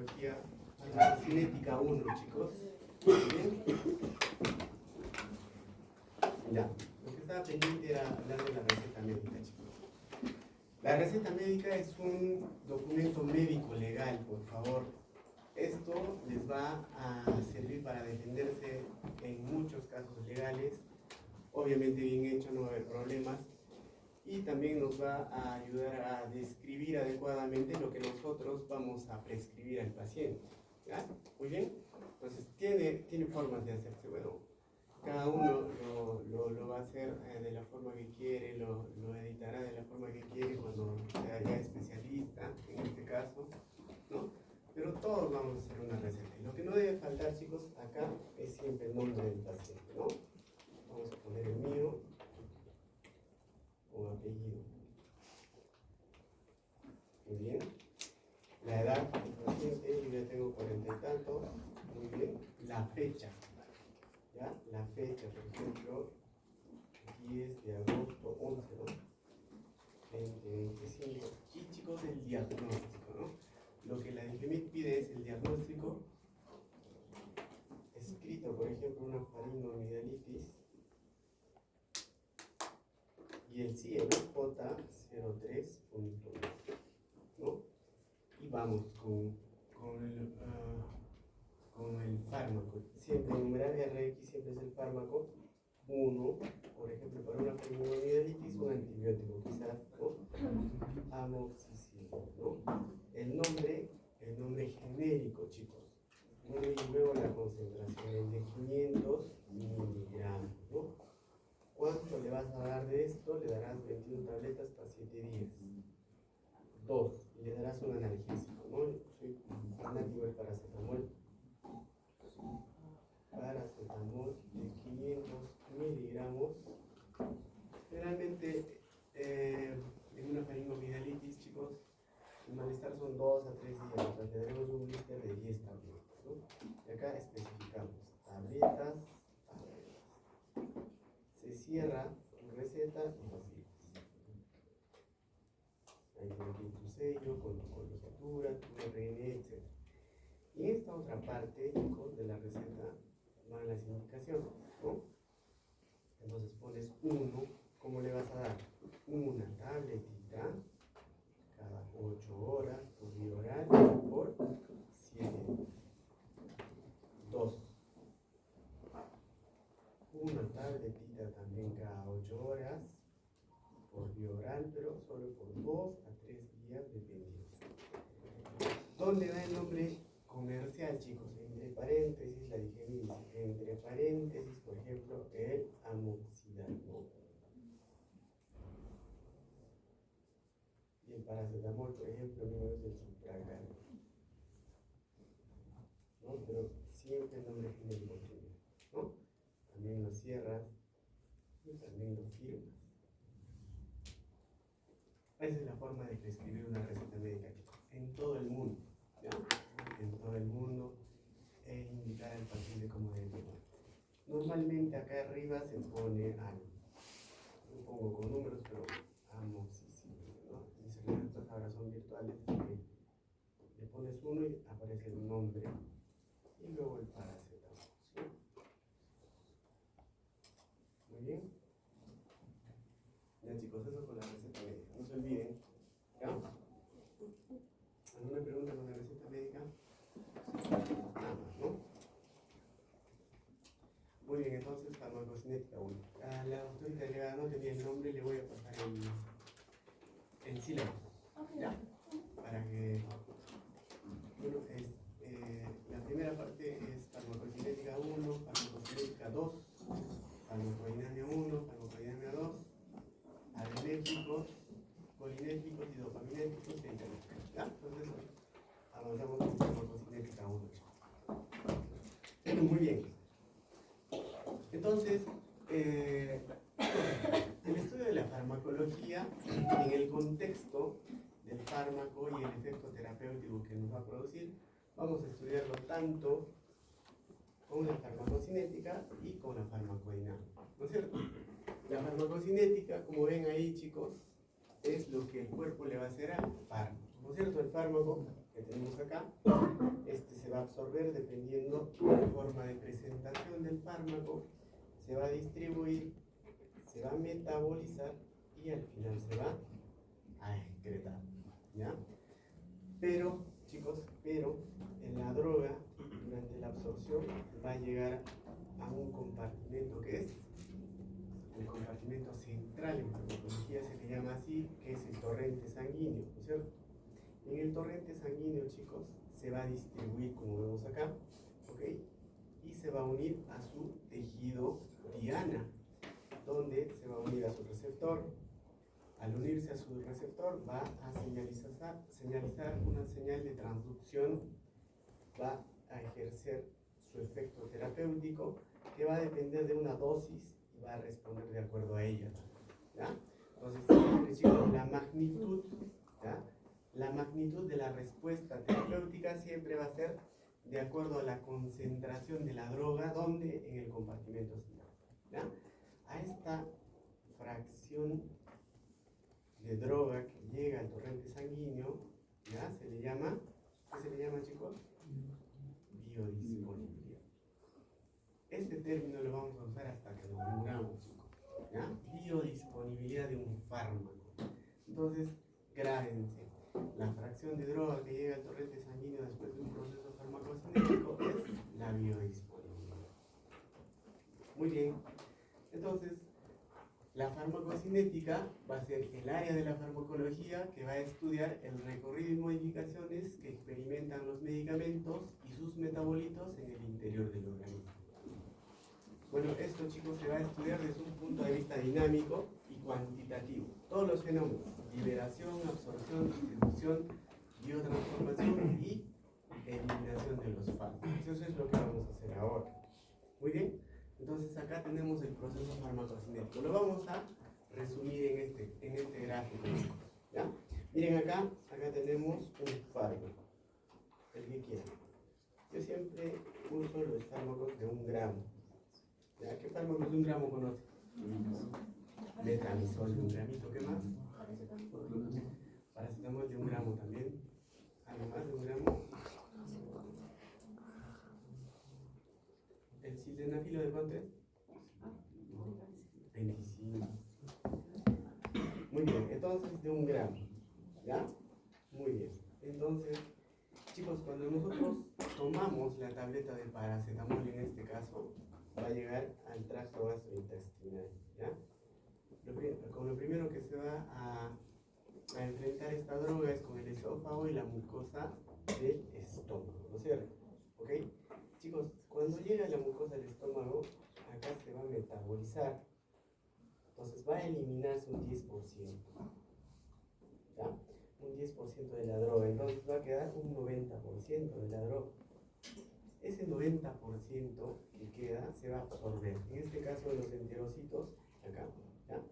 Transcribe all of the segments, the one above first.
farmacología, farmacocinética 1, chicos. ¿Bien? Ya, lo que estaba pendiente era hablar de la receta médica, chicos. La receta médica es un documento médico legal, por favor. Esto les va a servir para defenderse en muchos casos legales. Obviamente bien hecho, no va a haber problemas. Y también nos va a ayudar a describir adecuadamente lo que nosotros vamos a prescribir al paciente. ¿Ya? Muy bien. Entonces, tiene formas de hacerse. Bueno, cada uno lo va a hacer de la forma que quiere, lo editará de la forma que quiere cuando sea ya especialista, en este caso, ¿no? Pero todos vamos a hacer una receta. Y lo que no debe faltar, chicos, acá es siempre el nombre del paciente, ¿no? Vamos a poner el mío o apellido. Muy bien. La edad del paciente, yo ya tengo 40 y tantos. Muy bien. La fecha. ¿Ya? La fecha, por ejemplo, 10 de agosto 11, ¿no? 2025. Y chicos, el diagnóstico, ¿no? Lo que la DGMIT pide es el diagnóstico escrito, por ejemplo, una faringoamidalitis y el CIE, ¿no? J03.1, ¿no? Y vamos con el fármaco. Siempre el numeral RX siempre es el fármaco 1, por ejemplo, para una faringoamidalitis, un antibiótico, quizás, ¿no? Amoxicilina, ¿no? El nombre genérico, chicos. Y luego la concentración de 500 miligramos, ¿no? ¿Cuánto le vas a dar de esto? Le darás 21 tabletas para 7 días. 2. Le darás un analgésico, ¿no? Soy fanático del paracetamol. Paracetamol de 500 miligramos. Generalmente, en una faringoamidalitis, chicos, el malestar son 2 a 3 días. Entonces, le daremos un blister de 10 tabletas, ¿no? Y acá especificamos tabletas. Se cierra tu receta y lo sigues. Ahí tienes tu sello con tu coloratura, tu RN, etc. Y en esta otra parte, chicos, de la receta van las indicaciones, ¿no? Entonces pones 1, ¿cómo le vas a dar? Una tabletita cada 8 horas por vía oral por 7 días. 2. Una tabletita también cada 8 horas por vía oral, pero solo por 2 a 3 días dependiendo. ¿Dónde da el nombre comercial, chicos? Entre paréntesis, la DGMIT, entre paréntesis, por ejemplo, el amoxicilina, ¿no? Y el paracetamol, por ejemplo, no es el Supragal, ¿no? Pero siempre el nombre genérico primero, ¿no? También lo cierras y también lo firmas. Esa es la forma de prescribir una receta médica, chicos, en todo el mundo, ¿ya? En todo el mundo, e indicar al paciente cómo debe tomar. Normalmente acá arriba se pone algo. Lo pongo con números, pero amoxicilina, ¿no? Mis herramientas ahora son virtuales, así que le pones 1 y aparece el nombre y luego el paracetamol, ¿sí? Muy bien. Ya, chicos, eso con la receta médica. No se olviden. ¿Ya? ¿Alguna pregunta con la receta médica? Nada más, ¿no? Muy bien, entonces farmacocinética 1. A la doctora delegada no tenía el nombre, le voy a pasar el sílabo. ¿Ya? Para que. Bueno, la primera parte es farmacocinética 1, farmacocinética 2, farmacodinamia 1, farmacodinamia 2, adrenérgicos, colinérgicos y dopaminérgicos, etc. ¿Ya? Entonces, avanzamos con farmacocinética 1. Muy bien. Entonces, el estudio de la farmacología en el contexto del fármaco y el efecto terapéutico que nos va a producir, vamos a estudiarlo tanto con la farmacocinética y con la farmacodinámica, ¿no es cierto? La farmacocinética, como ven ahí, chicos, es lo que el cuerpo le va a hacer al fármaco, ¿no es cierto? El fármaco que tenemos acá se va a absorber dependiendo de la forma de presentación del fármaco, se va a distribuir, se va a metabolizar y al final se va a excretar, ¿ya? Pero, chicos, en la droga, durante la absorción, va a llegar a un compartimento que es el compartimento central, en farmacología se le llama así, que es el torrente sanguíneo, ¿no es cierto? En el torrente sanguíneo, chicos, se va a distribuir, como vemos acá, ¿ok? Y se va a unir a su tejido diana, donde se va a unir a su receptor. Al unirse a su receptor, va a señalizar una señal de transducción, va a ejercer su efecto terapéutico, que va a depender de una dosis y va a responder de acuerdo a ella, ¿ya? Entonces, siempre, chicos, ¿ya? La magnitud de la respuesta terapéutica siempre va a ser de acuerdo a la concentración de la droga, donde en el compartimento central, ¿ya? A esta fracción de droga que llega al torrente sanguíneo, ¿ya? Se le llama, ¿qué se le llama, chicos? Biodisponibilidad. Este término lo vamos a usar hasta que nos muramos, chicos, ¿ya? Biodisponibilidad de un fármaco. Entonces, grábense. La fracción de droga que llega al torrente sanguíneo después de un proceso farmacocinético es la biodisponibilidad. Muy bien. Entonces, la farmacocinética va a ser el área de la farmacología que va a estudiar el recorrido y modificaciones que experimentan los medicamentos y sus metabolitos en el interior del organismo. Bueno, esto, chicos, se va a estudiar desde un punto de vista dinámico y cuantitativo. Todos los fenómenos: liberación, absorción, distribución, biotransformación y eliminación de los fármacos. Eso es lo que vamos a hacer ahora. Muy bien. Entonces acá tenemos el proceso farmacocinético. Lo vamos a resumir en este gráfico, ¿ya? Miren acá tenemos un fármaco, el que quieran. Yo siempre uso los fármacos de 1 gramo. ¿Ya? ¿Qué fármacos de 1 gramo conoce? Metamisol de 1 gramito, ¿qué más? Paracetamol de 1 gramo también. ¿Algo más de 1 gramo? ¿El sildenafilo de cuánto es? 25. Muy bien, entonces de 1 gramo, ¿ya? Muy bien. Entonces, chicos, cuando nosotros tomamos la tableta de paracetamol, en este caso, va a llegar al tracto gastrointestinal, ¿ya? Con lo primero que se va a enfrentar esta droga es con el esófago y la mucosa del estómago, ¿no es cierto? ¿Ok? Chicos, cuando llega a la mucosa del estómago, acá se va a metabolizar, entonces va a eliminarse un 10%, ¿ya? Un 10% de la droga, entonces va a quedar un 90% de la droga. Ese 90% que queda se va a absorber, en este caso en los enterocitos, acá, ¿ya?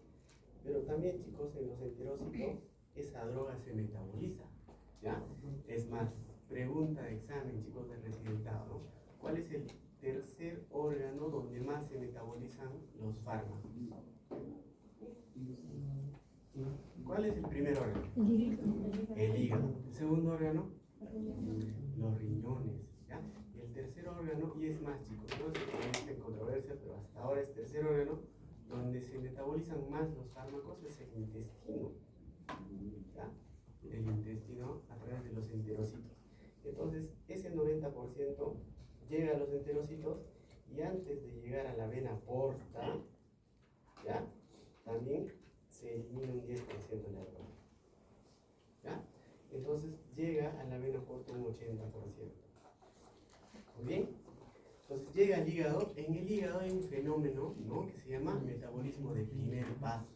Pero también, chicos, en los enterocitos esa droga se metaboliza, ¿ya? Es más, pregunta de examen, chicos, de residentado, ¿no? ¿Cuál es el tercer órgano donde más se metabolizan los fármacos? ¿Cuál es el primer órgano? El hígado. ¿El segundo órgano? Los riñones, ¿ya? Y el tercer órgano, y es más, chicos, no sé si existe en controversia, pero hasta ahora es tercer órgano donde se metabolizan más los fármacos, es el intestino, ¿ya? El intestino a través de los enterocitos. Entonces, ese 90% llega a los enterocitos y antes de llegar a la vena porta, ¿ya? También se elimina un 10% de la droga, ¿ya? Entonces llega a la vena porta un 80%. Muy bien. Entonces llega al hígado. En el hígado hay un fenómeno, ¿no?, que se llama metabolismo de primer paso.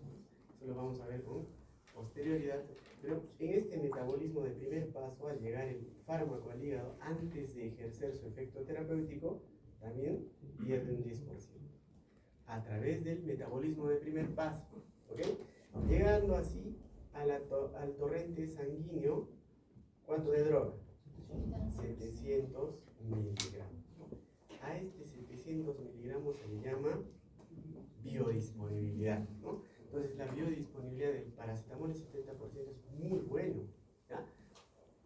Eso lo vamos a ver con posterioridad. Pero en este metabolismo de primer paso, al llegar el fármaco al hígado, antes de ejercer su efecto terapéutico, también pierde un 10%. A través del metabolismo de primer paso, ¿ok? Llegando así al torrente sanguíneo, ¿cuánto de droga? 700 miligramos. A este 700 miligramos se le llama biodisponibilidad, ¿no? Entonces la biodisponibilidad del paracetamol, el 70%, es muy bueno, ¿ya?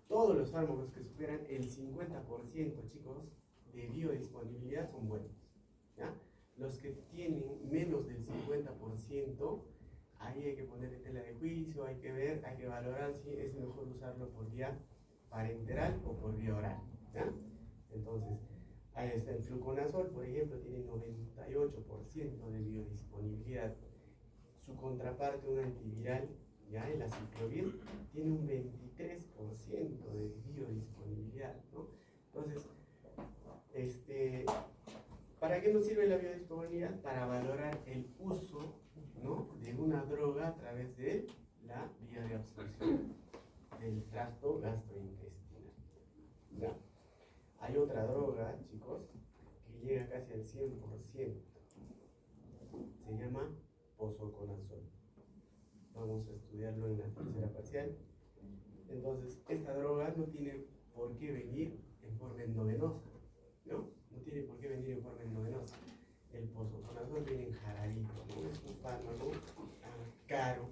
Todo todos los fármacos que superan el 50%, chicos, de biodisponibilidad son buenos, ¿ya? Los que tienen menos del 50%, ahí hay que ponerle tela de juicio, hay que ver, hay que valorar si es mejor usarlo por vía parenteral o por vía oral, ¿ya? Entonces, ahí está el fluconazol, por ejemplo, tiene 98% de biodisponibilidad. Su contraparte, un antiviral, ya el aciclovir, tiene un 23% de biodisponibilidad, ¿no? Entonces, ¿para qué nos sirve la biodisponibilidad? Para valorar el uso, ¿no?, de una droga a través de la vía de absorción del tracto gastrointestinal, ¿ya? Hay otra droga, chicos, que llega casi al 100%. Se llama posoconazol. Vamos a estudiarlo en la tercera parcial. Entonces, esta droga no tiene por qué venir en forma endovenosa, ¿no? No tiene por qué venir en forma endovenosa. El posoconazol viene en jarabito, ¿no? Es un fármaco caro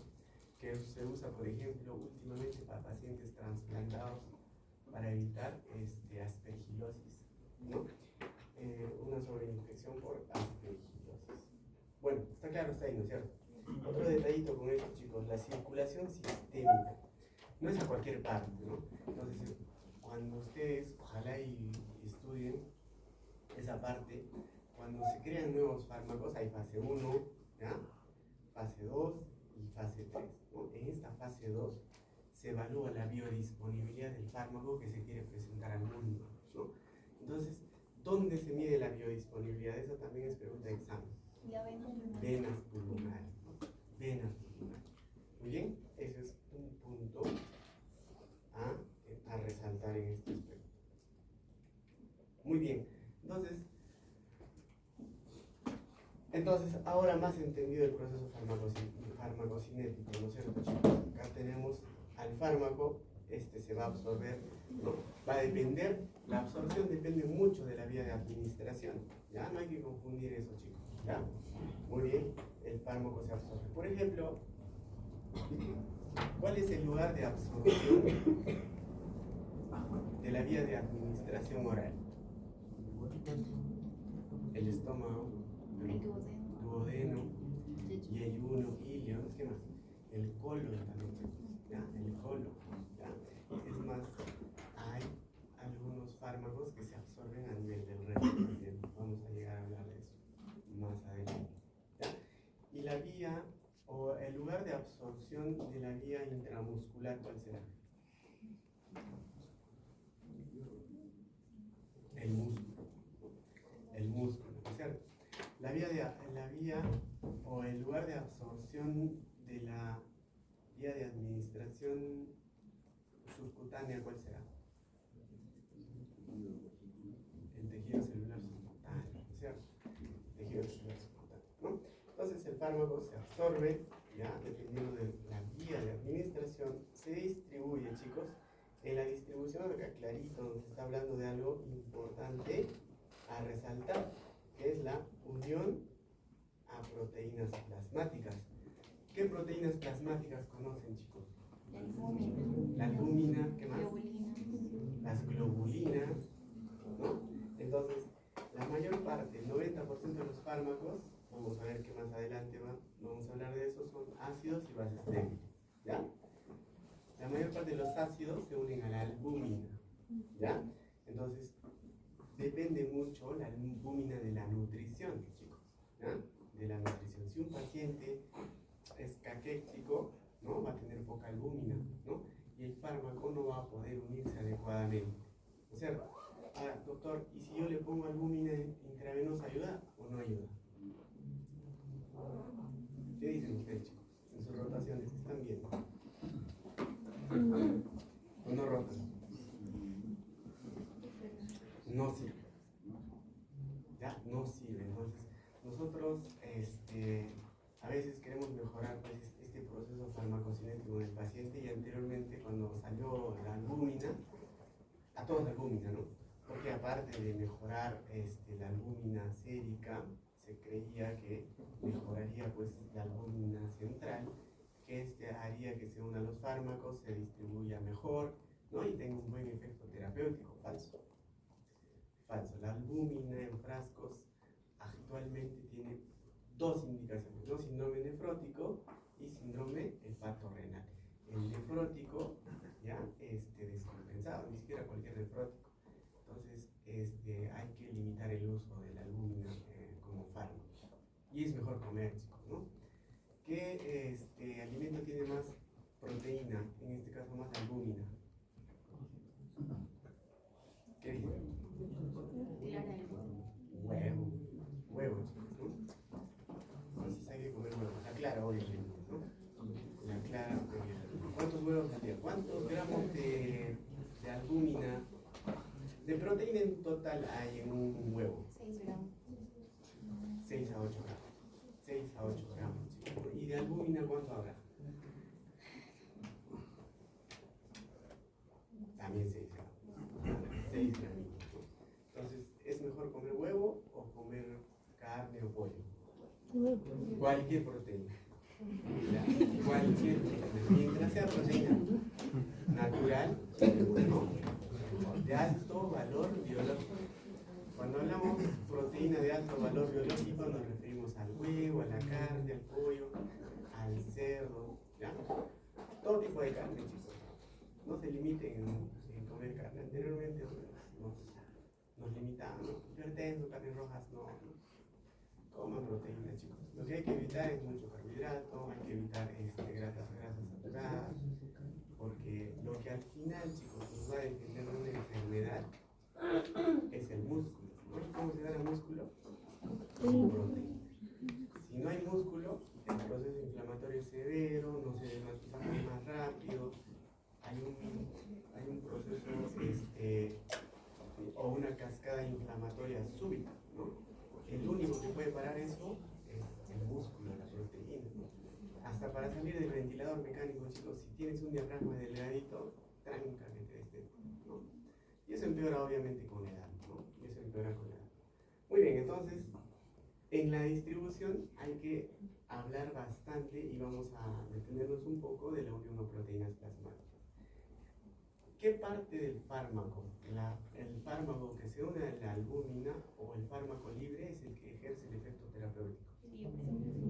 que se usa, por ejemplo, últimamente para pacientes trasplantados para evitar aspergilosis, ¿no? Una sobreinfección por aspergilosis. Bueno, está claro, está ahí, ¿no es cierto? Otro detallito con esto, chicos, la circulación sistémica. No es a cualquier parte, ¿no? Entonces, cuando ustedes, ojalá y estudien esa parte, cuando se crean nuevos fármacos, hay fase 1, ¿ya?, fase 2 y fase 3, ¿no? En esta fase 2 se evalúa la biodisponibilidad del fármaco que se quiere presentar al mundo, ¿no? Entonces, ¿dónde se mide la biodisponibilidad? Eso también es pregunta de examen. Venas pulmonares, ¿no? Venas pulmonares. Muy bien, ese es un punto a resaltar en este aspecto. Muy bien, entonces ahora más entendido el proceso farmacocinético, ¿no es cierto, chicos? Acá tenemos al fármaco, se va a absorber, ¿no? Va a depender, la absorción depende mucho de la vía de administración, ¿ya? No hay que confundir eso, chicos, ¿ya? Muy bien, el fármaco se absorbe. Por ejemplo, ¿cuál es el lugar de absorción de la vía de administración oral? El estómago, el duodeno, yeyuno, ilion, ¿qué más? El colon también, ¿ya? El colon, ¿ya? Es más, hay algunos fármacos que se absorben a nivel del recto también. Vamos a llegar a hablar de eso más adelante, ¿ya? Y la vía o el lugar de absorción de la vía intramuscular, ¿cuál será? El músculo, ¿no es cierto? La vía o el lugar de absorción de la vía de administración subcutánea, ¿cuál será? El tejido celular subcutáneo, ¿no es cierto? Tejido celular subcutáneo, ¿no? Entonces el fármaco se absorbe, ya, dependiendo de la vía de administración, se distribuye, chicos. En la distribución, acá clarito nos está hablando de algo importante a resaltar, que es la unión a proteínas plasmáticas. ¿Qué proteínas plasmáticas conocen, chicos? La albúmina, ¿qué más? Las globulinas, ¿no? Entonces, la mayor parte, el 90% de los fármacos, vamos a ver que más adelante vamos a hablar de eso, son ácidos y bases débiles, ¿ya? La mayor parte de los ácidos se unen a la albúmina, ¿ya? Entonces, depende mucho la albúmina de la nutrición, chicos, ¿ya? De la nutrición. Si un paciente es caquéxico, ¿no?, va a tener poca albúmina, ¿no? Y el fármaco no va a poder unirse adecuadamente. O sea, ahora, doctor, ¿y si yo le pongo albúmina intravenosa, ayuda o no ayuda? ¿Qué dicen ustedes, chicos? En sus rotaciones, ¿están viendo? ¿O no rotan? No sirve. ¿Ya? No sirve. Entonces, nosotros a veces queremos mejorar, pues, este proceso farmacocinético del paciente, y anteriormente, cuando salió la albúmina, a todos la albúmina, ¿no? Porque aparte de mejorar la albúmina sérica, se creía que mejoraría, pues, la albúmina central, que haría que se unan los fármacos, se distribuya mejor, ¿no? Y tenga un buen efecto terapéutico. Falso. Falso. La albúmina en frascos actualmente tiene dos indicaciones, ¿no? Síndrome nefrótico y síndrome hepatorenal. El nefrótico, ya, descompensado, ni siquiera cualquier nefrótico. Entonces, hay que limitar el uso de la albúmina como fármaco. Y es mejor comer, chicos, ¿no? ¿Qué alimento tiene más proteína? En este caso, más albúmina. ¿Qué dice? Huevo. Huevo, chicos, ¿no? Entonces hay que comer huevo. La clara, obviamente, ¿no? La clara, ¿cuántos huevos al día? ¿Cuántos gramos de albúmina? De proteína en total hay en un huevo. 6 gramos. 6 a 8 gramos. 6 a 8 gramos, chicos. ¿Y de albúmina cuánto habrá? También 6 gramos. 6 gramos. Entonces, ¿es mejor comer huevo o comer carne o pollo? Cualquier proteína. ¿Ya? Cualquier proteína. Mientras sea proteína natural, ¿no? De alto valor biológico. Cuando hablamos proteína de alto valor biológico nos referimos al huevo, a la carne, al pollo, al cerdo, ¿ya? Todo tipo de carne, chicos. No se limiten en comer carne. Anteriormente nos limitaban, ¿no? Hipertenso, carnes rojas, no. Coman proteína, chicos. Lo que hay que evitar es mucho carbohidrato, hay que evitar grasas saturadas, porque lo que al final, chicos, nos va a defender de una enfermedad es el músculo, ¿no? ¿Cómo se da el músculo? Con proteína. Si no hay músculo, el proceso inflamatorio es severo, no se desmatiza más rápido, hay un proceso o una cascada inflamatoria súbita, ¿no? El único que puede parar eso es el músculo, la proteína. Hasta para salir del ventilador mecánico, chicos, si tienes un diafragma delgadito, tráncamente ¿no? Y eso empeora obviamente con la edad, ¿no? Y eso empeora con la edad. Muy bien, entonces, en la distribución hay que hablar bastante y vamos a detenernos un poco de la unión a proteínas plasmáticas. ¿Qué parte del fármaco, el fármaco que se une a la albúmina o el fármaco libre es el que ejerce el efecto terapéutico?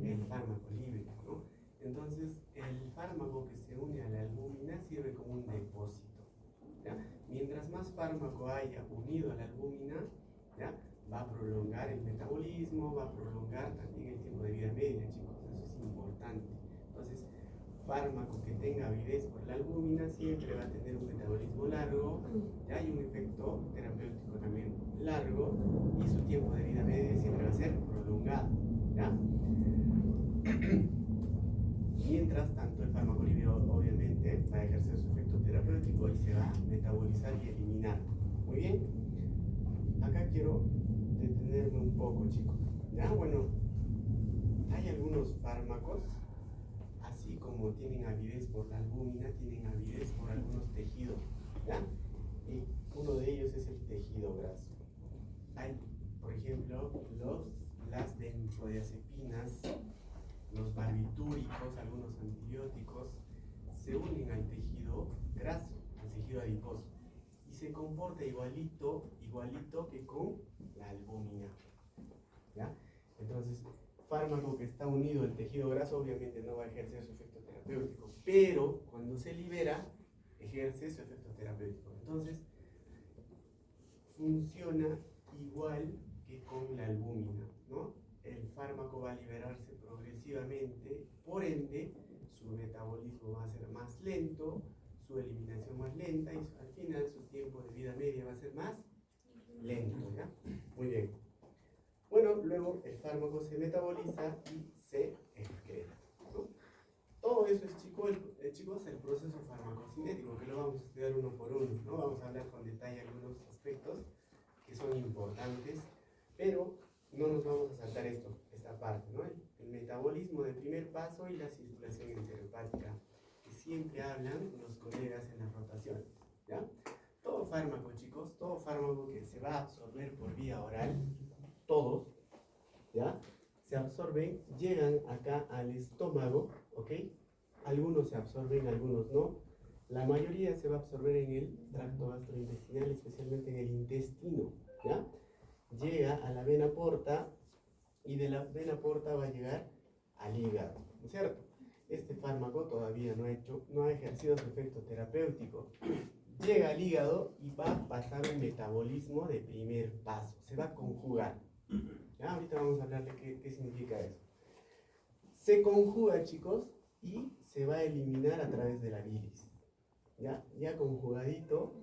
El fármaco libre, ¿no? Entonces, el fármaco que se une a la albúmina sirve como un depósito, ¿ya? Mientras más fármaco haya unido a la albúmina, ¿ya? Va a prolongar el metabolismo, va a prolongar también el tiempo de vida media, chicos, eso es importante. Entonces, fármaco que tenga avidez por la albúmina siempre va a tener un metabolismo largo, ya hay un efecto terapéutico también largo y su tiempo de vida media siempre va a ser prolongado, ¿ya? Mientras tanto el fármaco libre obviamente va a ejercer su efecto terapéutico y se va a metabolizar y eliminar. Muy bien, acá quiero detenerme un poco, chicos, ¿ya? Bueno, hay algunos fármacos, así como tienen avidez por la albúmina, tienen avidez por algunos tejidos, ¿ya? Y uno de ellos es el tejido graso. Hay, por ejemplo, las benzodiazepinas, los barbitúricos, algunos antibióticos, se unen al tejido graso, al tejido adiposo, y se comporta igualito que con la albúmina, ¿ya? Entonces, fármaco que está unido al tejido graso obviamente no va a ejercer su efecto terapéutico, pero cuando se libera, ejerce su efecto terapéutico. Entonces, funciona igual que con la albúmina, ¿no? El fármaco va a liberarse progresivamente, por ende, su metabolismo va a ser más lento, su eliminación más lenta y al final su tiempo de vida media va a ser más lento, ¿ya? Muy bien. Bueno, luego el fármaco se metaboliza y se excreta, ¿no? Todo eso es, chicos, el proceso farmacocinético, que lo vamos a estudiar uno por uno, ¿no? Vamos a hablar con detalle algunos aspectos que son importantes, pero no nos vamos a saltar esta parte, ¿no? El metabolismo de primer paso y la circulación enterohepática, que siempre hablan los colegas en las rotaciones, ¿ya? Todo fármaco, chicos, todo fármaco que se va a absorber por vía oral, todos, ¿ya? Se absorben, llegan acá al estómago, ¿ok? Algunos se absorben, algunos no. La mayoría se va a absorber en el tracto gastrointestinal, especialmente en el intestino, ¿ya? Llega a la vena porta y de la vena porta va a llegar al hígado, ¿no es cierto? Este fármaco todavía no ha ejercido su efecto terapéutico. Llega al hígado y va a pasar un metabolismo de primer paso, se va a conjugar. ¿Ya? Ahorita vamos a hablar de qué significa eso. Se conjuga, chicos, y se va a eliminar a través de la bilis. Ya conjugadito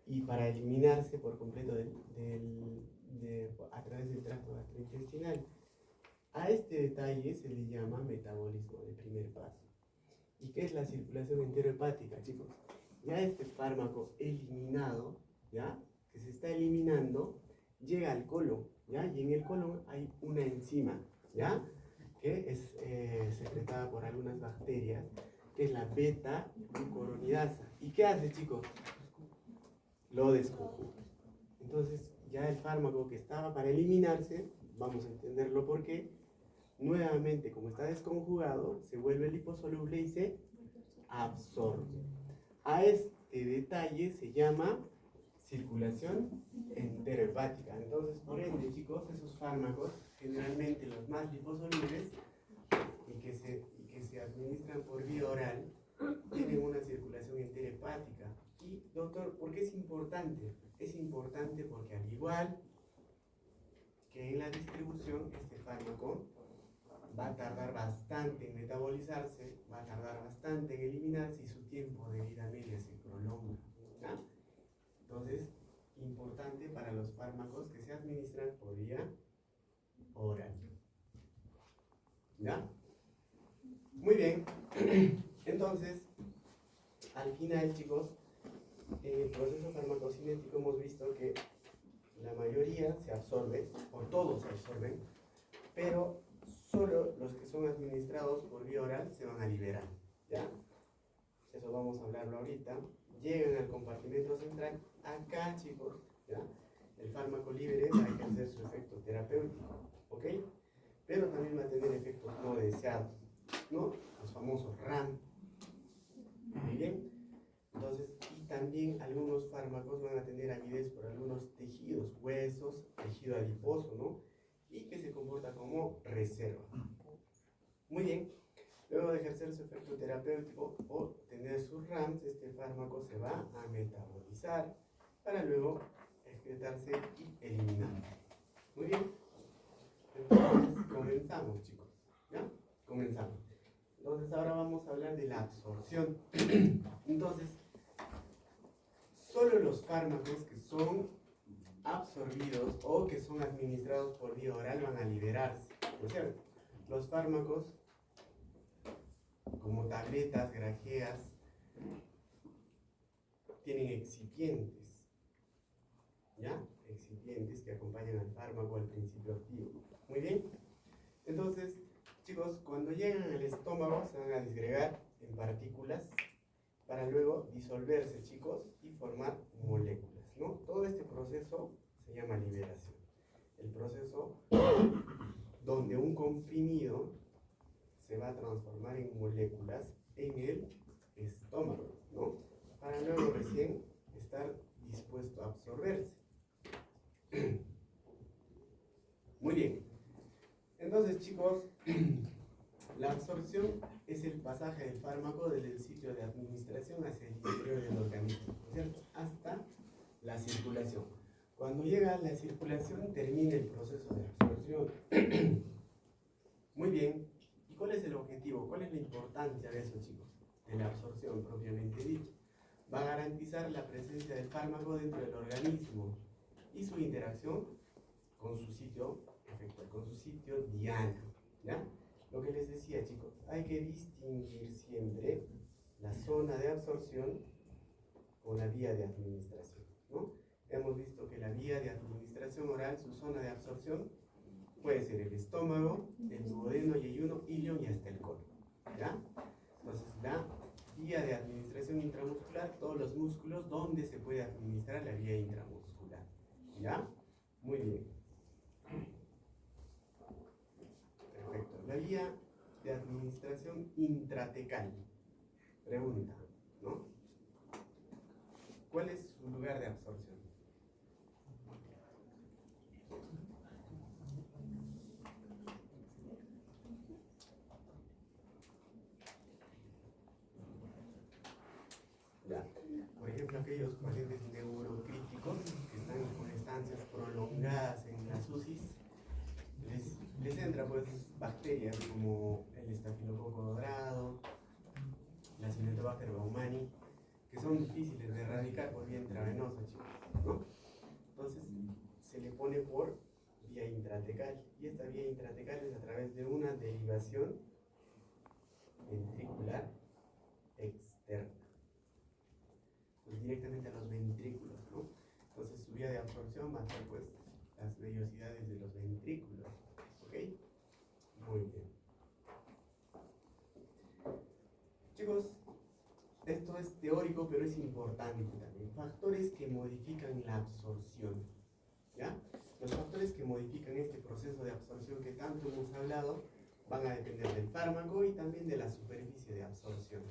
y para eliminarse por completo a través del tracto gastrointestinal. A este detalle se le llama metabolismo de primer paso. ¿Y qué es la circulación enterohepática, chicos? Ya este fármaco eliminado, ¿ya? Que se está eliminando, llega al colon, ¿ya? Y en el colon hay una enzima, ¿ya? Que es secretada por algunas bacterias, que es la beta-glucuronidasa. ¿Y qué hace, chicos? Lo desconjuga. Entonces, ya el fármaco que estaba para eliminarse, vamos a entenderlo por qué, nuevamente, como está desconjugado, se vuelve liposoluble y se absorbe. A este detalle se llama circulación enterohepática. Entonces, por ende, chicos, esos fármacos, generalmente los más liposolubles y que se administran por vía oral, tienen una circulación enterohepática. Y, doctor, ¿por qué es importante? Es importante porque al igual que en la distribución, este fármaco va a tardar bastante en metabolizarse, va a tardar bastante en eliminarse y su tiempo de vida media se prolonga, ¿ya? Entonces, importante para los fármacos que se administran por vía oral, ¿ya? Muy bien. Entonces, al final, chicos, en el proceso farmacocinético hemos visto que la mayoría se absorbe, o todos se absorben, pero solo los que son administrados por vía oral se van a liberar, ¿ya? Eso vamos a hablarlo ahorita. Llegan al compartimento central. Acá, chicos, ¿ya? El fármaco libre va a ejercer su efecto terapéutico, ¿ok? Pero también va a tener efectos no deseados, ¿no? Los famosos RAM. Muy bien. Entonces, y también algunos fármacos van a tener avidez por algunos tejidos, huesos, tejido adiposo, ¿no? Y que se comporta como reserva. Muy bien. Luego de ejercer su efecto terapéutico o tener sus RAMs, este fármaco se va a metabolizar para luego excretarse y eliminar. Muy bien. Entonces, comenzamos, chicos. ¿Ya? Comenzamos. Entonces, ahora vamos a hablar de la absorción. Entonces, solo los fármacos que son absorbidos o que son administrados por vía oral van a liberarse, ¿no es cierto? Los fármacos como tabletas, grajeas, tienen excipientes, ¿ya? Excipientes que acompañan al fármaco al principio activo. Muy bien. Entonces, chicos, cuando llegan al estómago se van a disgregar en partículas para luego disolverse, chicos, y formar moléculas, ¿no? Todo este proceso se llama liberación. El proceso donde un comprimido se va a transformar en moléculas en el estómago, ¿no? Para luego recién estar dispuesto a absorberse. Muy bien. Entonces, chicos, la absorción es el pasaje del fármaco desde el sitio de administración hacia el interior del organismo, ¿cierto? Hasta la circulación. Cuando llega a la circulación, termina el proceso de absorción. Muy bien. ¿Y cuál es el objetivo? ¿Cuál es la importancia de eso, chicos? De la absorción propiamente dicha. Va a garantizar la presencia del fármaco dentro del organismo y su interacción con su sitio efectual, con su sitio diana, ¿ya? Lo que les decía, chicos, hay que distinguir siempre la zona de absorción con la vía de administración, ¿no? Hemos visto que la vía de administración oral, su zona de absorción, puede ser el estómago, el duodeno, yeyuno, ilion y hasta el colon, ¿ya? Entonces, la vía de administración intramuscular, todos los músculos donde se puede administrar la vía intramuscular, ¿ya? Muy bien. Perfecto. La vía de administración intratecal. Pregunta, ¿no? ¿cuál es su lugar de absorción? Ya. Por ejemplo, aquellos pacientes neurocríticos que están con estancias prolongadas en las UCIs, les entra pues bacterias como el estafilococo dorado, la Cinetobacter baumani, que son difíciles de erradicar por vía intravenosa, chicos, ¿no? Entonces se le pone por vía intratecal, y esta vía intratecal es a través de una derivación ventricular externa, pues directamente a los ventrículos, ¿no? Entonces su vía de absorción va a ser pues las vellosidades de los ventrículos, ¿ok? Muy bien. Chicos, esto es teórico, pero es importante también. Factores que modifican la absorción, ¿ya? Los factores que modifican este proceso de absorción que tanto hemos hablado van a depender del fármaco y también de la superficie de absorción.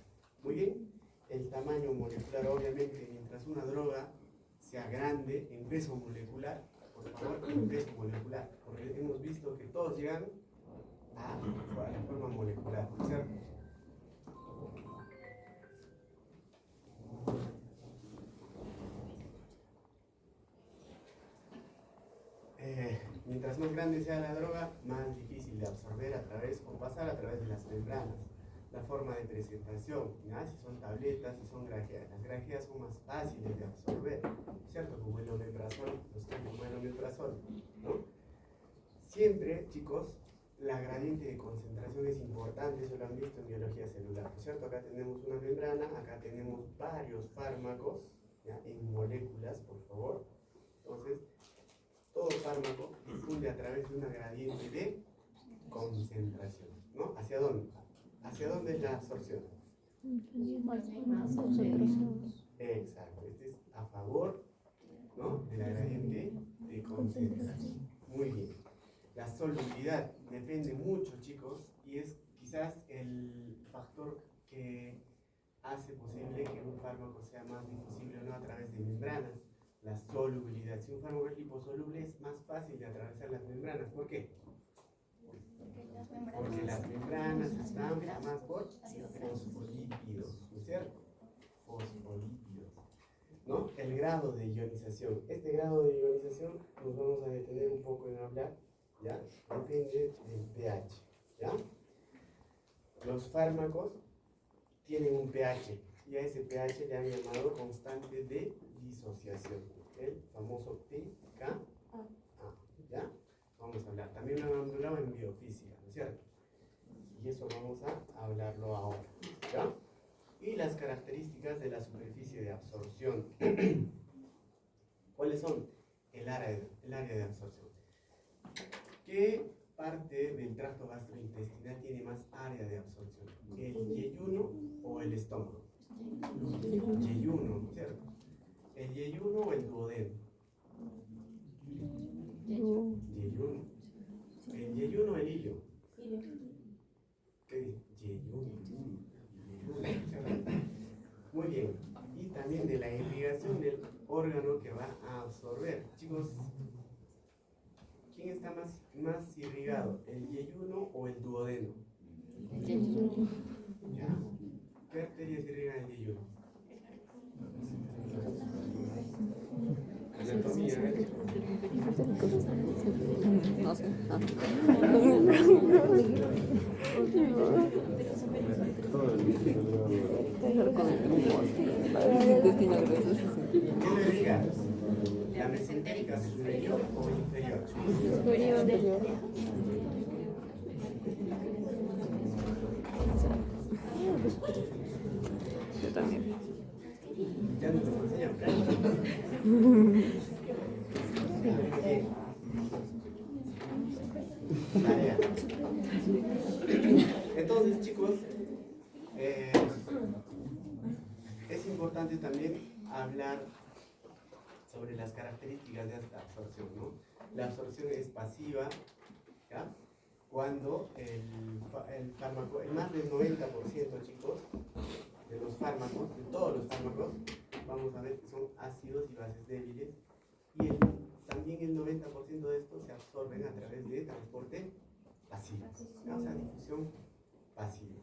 Muy bien, el tamaño molecular, obviamente, mientras una droga sea grande en peso molecular, por favor, en peso molecular, porque hemos visto que todos llegan a la forma molecular, ¿cierto? Mientras más grande sea la droga, más difícil de absorber a través o pasar a través de las membranas. La forma de presentación, ¿ya? Si son tabletas, si son grajeas. Las grajeas son más fáciles de absorber, ¿cierto? Como el omeprazol, como el omeprazol, ¿no? Siempre, chicos, la gradiente de concentración es importante, eso lo han visto en biología celular, ¿cierto? Acá tenemos una membrana, acá tenemos varios fármacos, ¿ya? En moléculas, por favor. Entonces, todo fármaco difunde a través de una gradiente de concentración, ¿no? ¿Hacia dónde? ¿Hacia dónde es la absorción? Exacto, este es a favor, ¿no? De la gradiente de concentración. Muy bien. La solubilidad depende mucho, chicos, y es quizás el factor que hace posible que un fármaco sea más difusible o no a través de membranas. La solubilidad. Si un fármaco es liposoluble, es más fácil de atravesar las membranas. ¿Por qué? Porque las membranas están formadas por fosfolípidos, ¿no es cierto? Fosfolípidos, ¿no? El grado de ionización. Este grado de ionización nos vamos a detener un poco en hablar, ¿ya? Depende del pH, ¿ya? Los fármacos tienen un pH, y a ese pH le han llamado constante de disociación, el famoso pKa, ¿ya? Vamos a hablar, también lo han hablado en biofísica, ¿no es cierto? Y eso vamos a hablarlo ahora, ¿ya? Y las características de la superficie de absorción. ¿Cuáles son? El área de absorción. ¿Qué parte del tracto gastrointestinal tiene más área de absorción? ¿El yeyuno o el estómago? Yeyuno, ¿cierto? ¿El yeyuno o el duodeno? Yeyuno. ¿El yeyuno o el ilio? ¿Qué dice? Yeyuno. Muy bien. Y también de la irrigación del órgano que va a absorber. Chicos, ¿quién está más irrigado? ¿El yeyuno o el duodeno? ¿Ya? ¿Qué arterias irrigan el yeyuno? Anatomía, ¿eh? No sé. ¿Qué le irriga? ¿La mesentérica superior o inferior? Superior. Yo también. Ya no te lo enseñan. Tarea. Entonces, chicos, es importante también hablar sobre las características de esta absorción, ¿no? La absorción es pasiva, ¿ya? Cuando el fármaco, el más del 90%, chicos, de los fármacos, de todos los fármacos, vamos a ver que son ácidos y bases débiles, y también el 90% de estos se absorben a través de transporte pasivo, ¿ya? O sea, difusión pasiva.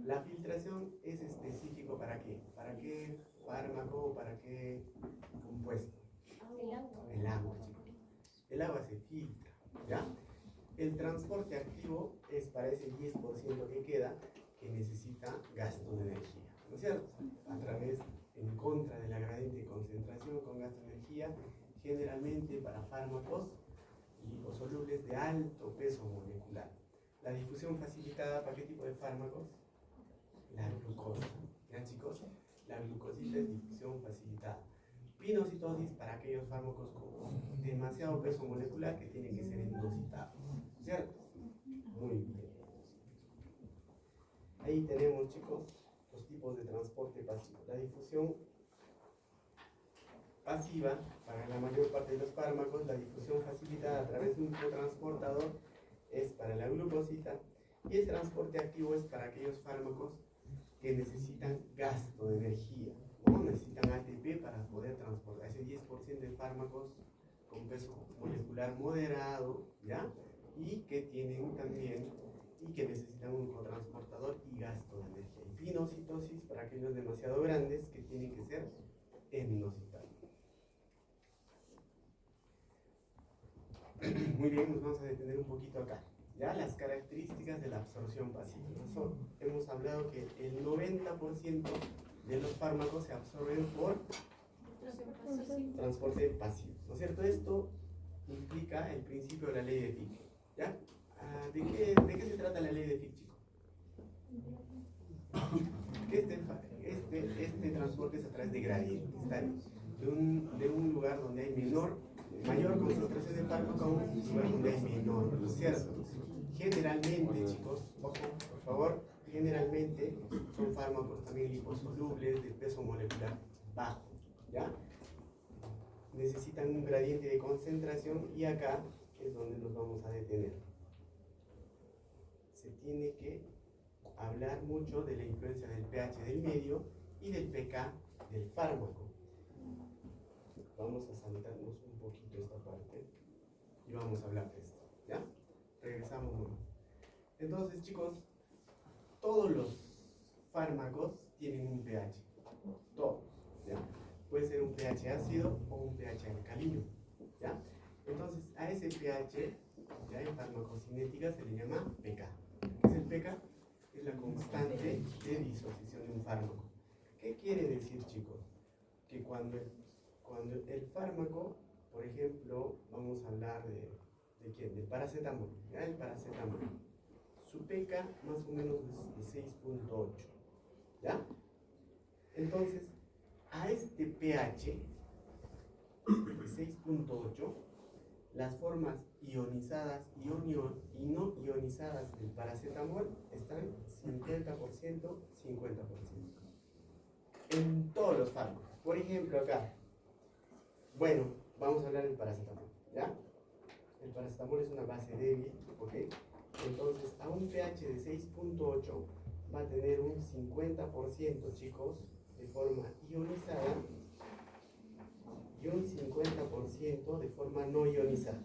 La filtración es específico para qué fármaco o para qué compuesto. El agua, chicos. El agua se filtra, ¿ya? El transporte activo es para ese 10% que queda, que necesita gasto de energía, ¿no es cierto? A través, en contra de la gradiente de concentración con gasto de energía, generalmente para fármacos liposolubles de alto peso molecular. La difusión facilitada, ¿para qué tipo de fármacos? La glucosa, ¿ya, chicos? La glucosita es difusión facilitada. Pinocitosis para aquellos fármacos con demasiado peso molecular que tienen que ser endocitados, ¿cierto? Muy bien. Ahí tenemos, chicos, los tipos de transporte pasivo. La difusión pasiva, para la mayor parte de los fármacos, la difusión facilitada a través de un cotransportador es para la glucosita, y el transporte activo es para aquellos fármacos que necesitan gasto de energía, ¿no? Necesitan ATP para poder transportar ese 10% de fármacos con peso molecular moderado, ¿ya? Y que tienen también, y que necesitan un cotransportador y gasto de energía. Y pinocitosis para aquellos demasiado grandes que tienen que ser endocitados. Muy bien, nos vamos a detener un poquito acá. Ya las características de la absorción pasiva. Hemos hablado que el 90% de los fármacos se absorben por transporte pasivo, ¿no es cierto? Esto implica el principio de la ley de Fick, ¿ya? ¿De qué se trata la ley de Fick, chicos? Este transporte es a través de gradientes, de un lugar donde hay mayor concentración de fármaco a un lugar donde hay menor, ¿no es cierto? Generalmente, chicos, ojo, por favor, generalmente son fármacos también liposolubles de peso molecular bajo, ¿ya? Necesitan un gradiente de concentración, y acá es donde nos vamos a detener. Se tiene que hablar mucho de la influencia del pH del medio y del pK del fármaco. Vamos a saltarnos un poquito esta parte y vamos a hablar de esto, ¿ya? Regresamos nomás. Entonces, chicos, todos los fármacos tienen un pH, todos, ¿ya? Puede ser un pH ácido o un pH alcalino, ¿ya? Entonces, a ese pH, ya en farmacocinética se le llama pK. ¿Qué es el pK? Es la constante de disociación de un fármaco. ¿Qué quiere decir, chicos? Que cuando el fármaco, por ejemplo, vamos a hablar de ¿quién? Del paracetamol, ¿ya? El paracetamol. Su pK más o menos es de 6.8, ¿ya? Entonces, a este pH de 6.8, las formas ionizadas y no ionizadas del paracetamol están 50%, 50%. En todos los fármacos. Por ejemplo, acá. Bueno, vamos a hablar del paracetamol, ¿ya? El paracetamol es una base débil, ¿ok? Entonces, a un pH de 6.8 va a tener un 50%, chicos, de forma ionizada, y un 50% de forma no ionizada.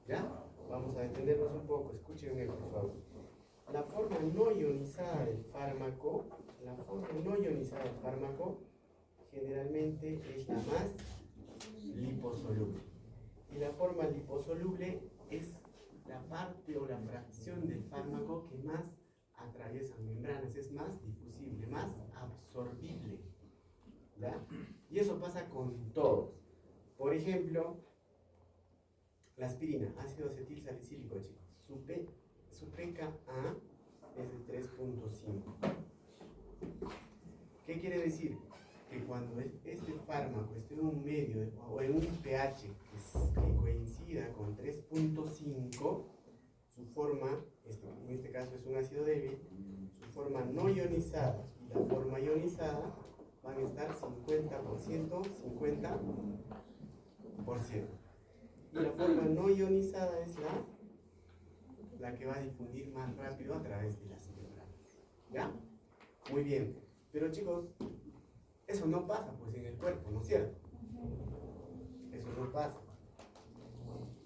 ¿Ya? Vamos a detenernos un poco, escúchenme por favor. La forma no ionizada del fármaco, generalmente es la más liposoluble. Y la forma liposoluble es la parte o la fracción del fármaco que más atraviesa membranas, es más difusible, más absorbible, ¿ya? Y eso pasa con todos. Por ejemplo, la aspirina, ácido acetil salicílico, chicos, su pKa es de 3.5. ¿Qué quiere decir? Que cuando este fármaco esté en un medio o en un pH que coincida con 3.5, su forma, en este caso es un ácido débil, su forma no ionizada y la forma ionizada van a estar 50%, 50%. Y la forma no ionizada es la que va a difundir más rápido a través de las membranas, ¿ya? Muy bien, pero chicos, Eso no pasa pues en el cuerpo, ¿no es cierto? Eso no pasa.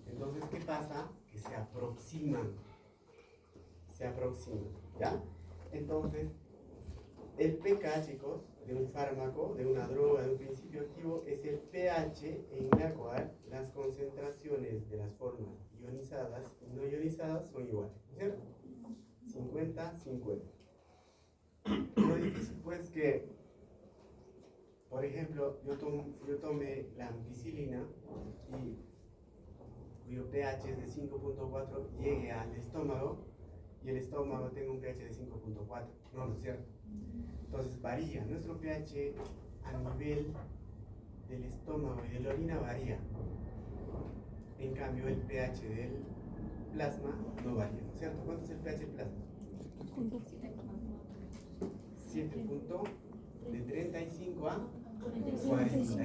Entonces, ¿qué pasa? Que se aproximan, ¿ya? Entonces, el pK, chicos, de un fármaco, de una droga, de un principio activo, es el pH en la cual las concentraciones de las formas ionizadas y no ionizadas son iguales, ¿no es cierto? 50-50. Lo difícil pues que, por ejemplo, yo tome la ampicilina y cuyo pH es de 5.4 llegue al estómago y el estómago tenga un pH de 5.4, no es cierto. Entonces varía, nuestro pH a nivel del estómago y de la orina varía. En cambio el pH del plasma no varía, ¿no es cierto? ¿Cuánto es el pH del plasma? 7 de 35 a 45,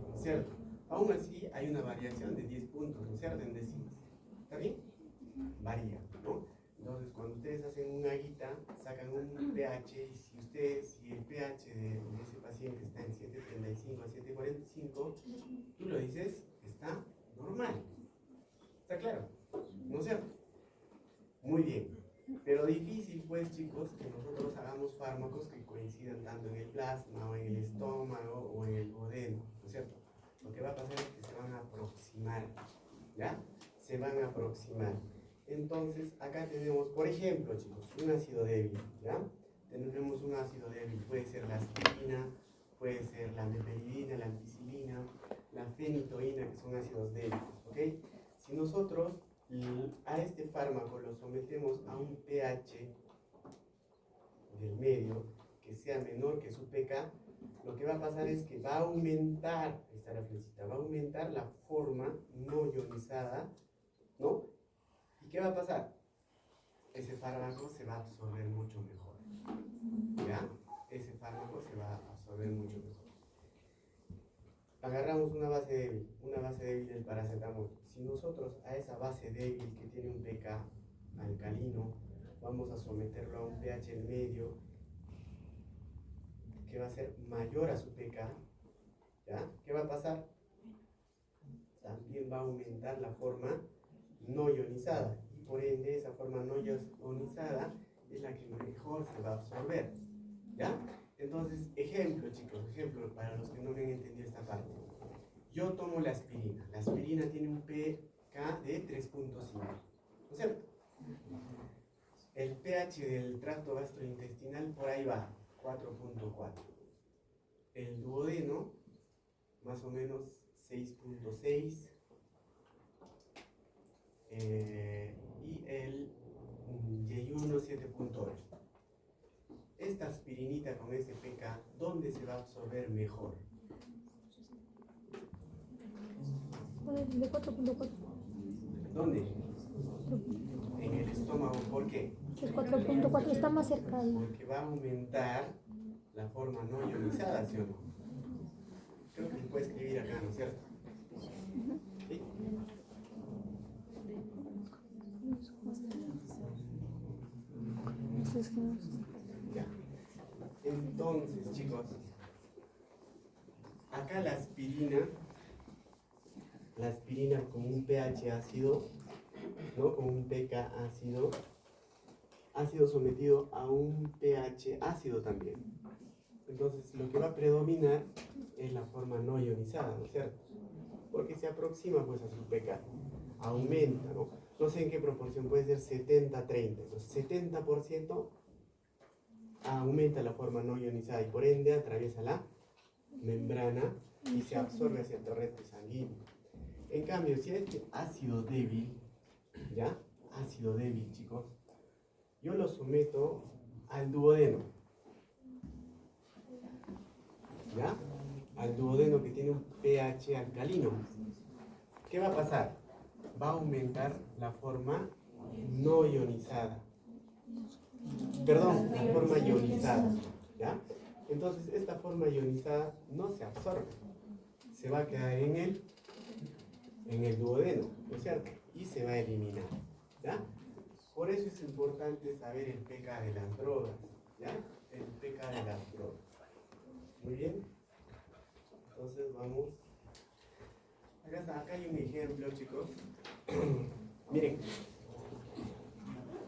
¿no es cierto? Aún así hay una variación de 10 puntos, ¿no es cierto? En décimas. ¿Está bien? Varía, ¿no? Entonces, cuando ustedes hacen una guita, sacan un pH y si el pH de ese paciente está en 7.35 a 7.45, tú lo dices, está normal. ¿Está claro? ¿No es cierto? Muy bien. Pero difícil, pues, chicos, que nosotros hagamos fármacos que coincidan tanto en el plasma o en el estómago o en el duodeno, ¿no es cierto? Lo que va a pasar es que se van a aproximar, ¿ya? Se van a aproximar. Entonces, acá tenemos, por ejemplo, chicos, un ácido débil, ¿ya? Tenemos un ácido débil, puede ser la aspirina, puede ser la meperidina, la ampicilina, la fenitoína, que son ácidos débiles, ¿ok? Si nosotros a este fármaco lo sometemos a un pH del medio que sea menor que su pK, lo que va a pasar es que va a aumentar, ahí está la flechita, va a aumentar la forma no ionizada, ¿no? ¿Y qué va a pasar? Ese fármaco se va a absorber mucho mejor, ¿ya? Ese fármaco se va a absorber mucho mejor. Agarramos una base débil del paracetamol. Si nosotros a esa base débil que tiene un pK alcalino, vamos a someterlo a un pH en medio, que va a ser mayor a su pK, ¿ya? ¿Qué va a pasar? También va a aumentar la forma no ionizada, y por ende esa forma no ionizada es la que mejor se va a absorber, ¿ya? Entonces, ejemplo, chicos, ejemplo para los que no me han entendido esta parte. Yo tomo la aspirina tiene un pK de 3.5, ¿no es cierto? El pH del tracto gastrointestinal por ahí va, 4.4. El duodeno, más o menos 6.6. Y el yeyuno 7.8. Esta aspirinita con ese pK, ¿dónde se va a absorber mejor? De 4.4. ¿Dónde? En el estómago. ¿Por qué? El 4.4 está más cerca. Porque va a aumentar la forma no ionizada, ¿sí o no? Creo que se puede escribir acá, ¿no es cierto? ¿Sí? Ya. Entonces, chicos, acá la aspirina con un pH ácido, ¿no? Con un pK ácido, ha sido sometido a un pH ácido también. Entonces, lo que va a predominar es la forma no ionizada, ¿no es cierto? Porque se aproxima pues a su pK, aumenta, ¿no? No sé en qué proporción, puede ser 70-30. Entonces, 70% aumenta la forma no ionizada y por ende atraviesa la membrana y se absorbe hacia el torrente sanguíneo. En cambio, si este ácido débil, ¿ya? Ácido débil, chicos, yo lo someto al duodeno, ¿ya? Al duodeno que tiene un pH alcalino. ¿Qué va a pasar? Va a aumentar la forma no ionizada. Perdón, la forma ionizada, ¿ya? Entonces, esta forma ionizada no se absorbe, se va a quedar en el duodeno, ¿no es cierto? Y se va a eliminar, ¿ya? Por eso es importante saber el pK de las drogas, ¿ya? El pK de las drogas. Muy bien. Entonces vamos. Acá hay un ejemplo, chicos. Miren.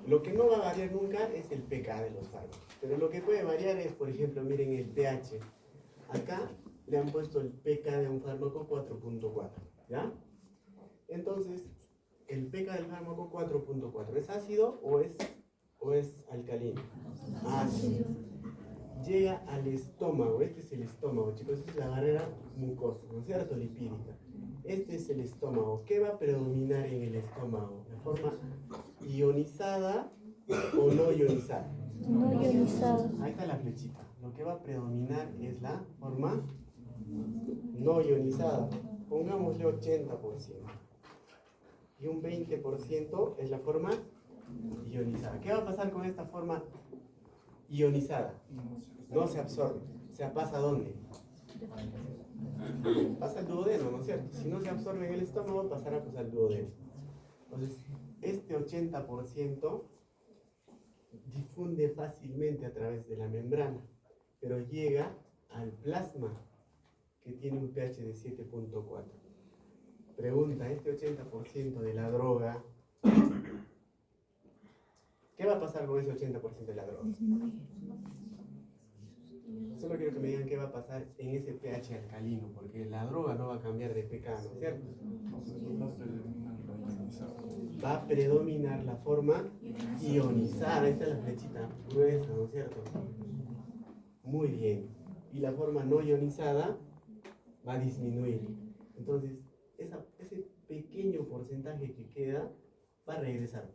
Lo que no va a variar nunca es el pK de los fármacos. Pero lo que puede variar es, por ejemplo, miren el pH. Acá le han puesto el pK de un fármaco 4.4. ¿Ya? Entonces, el pK del fármaco 4.4. ¿Es ácido o es alcalino? Ácido. Llega al estómago. Este es el estómago, chicos. Esta es la barrera mucosa, ¿no es cierto? Lipídica. Este es el estómago. ¿Qué va a predominar en el estómago? ¿La forma ionizada o no ionizada? No ionizada. Ahí está la flechita. Lo que va a predominar es la forma no ionizada. Pongámosle 80%. Y un 20% es la forma ionizada. ¿Qué va a pasar con esta forma ionizada? No se absorbe. ¿Se pasa a dónde? Pasa al duodeno, ¿no es cierto? Si no se absorbe en el estómago, pasará pues al duodeno. Entonces, este 80% difunde fácilmente a través de la membrana, pero llega al plasma, que tiene un pH de 7.4. Pregunta, este 80% de la droga, ¿qué va a pasar con ese 80% de la droga? Solo quiero que me digan qué va a pasar en ese pH alcalino, porque la droga no va a cambiar de pK, ¿no es cierto? Va a predominar la forma ionizada. Esta es la flechita gruesa, ¿no es cierto? Muy bien. Y la forma no ionizada va a disminuir. Entonces, ese pequeño porcentaje que queda va a regresar.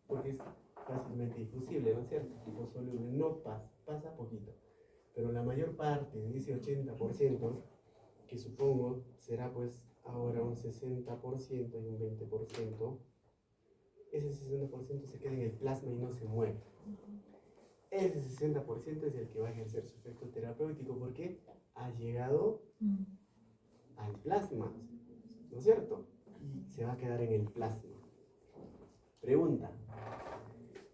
Porque es fácilmente difusible, ¿no es cierto? Tipo soluble, no pasa poquito. Pero la mayor parte de ese 80%, que supongo será pues ahora un 60% y un 20%, ese 60% se queda en el plasma y no se mueve. Ese 60% es el que va a ejercer su efecto terapéutico porque ha llegado al plasma, ¿no es cierto? Y se va a quedar en el plasma. Pregunta,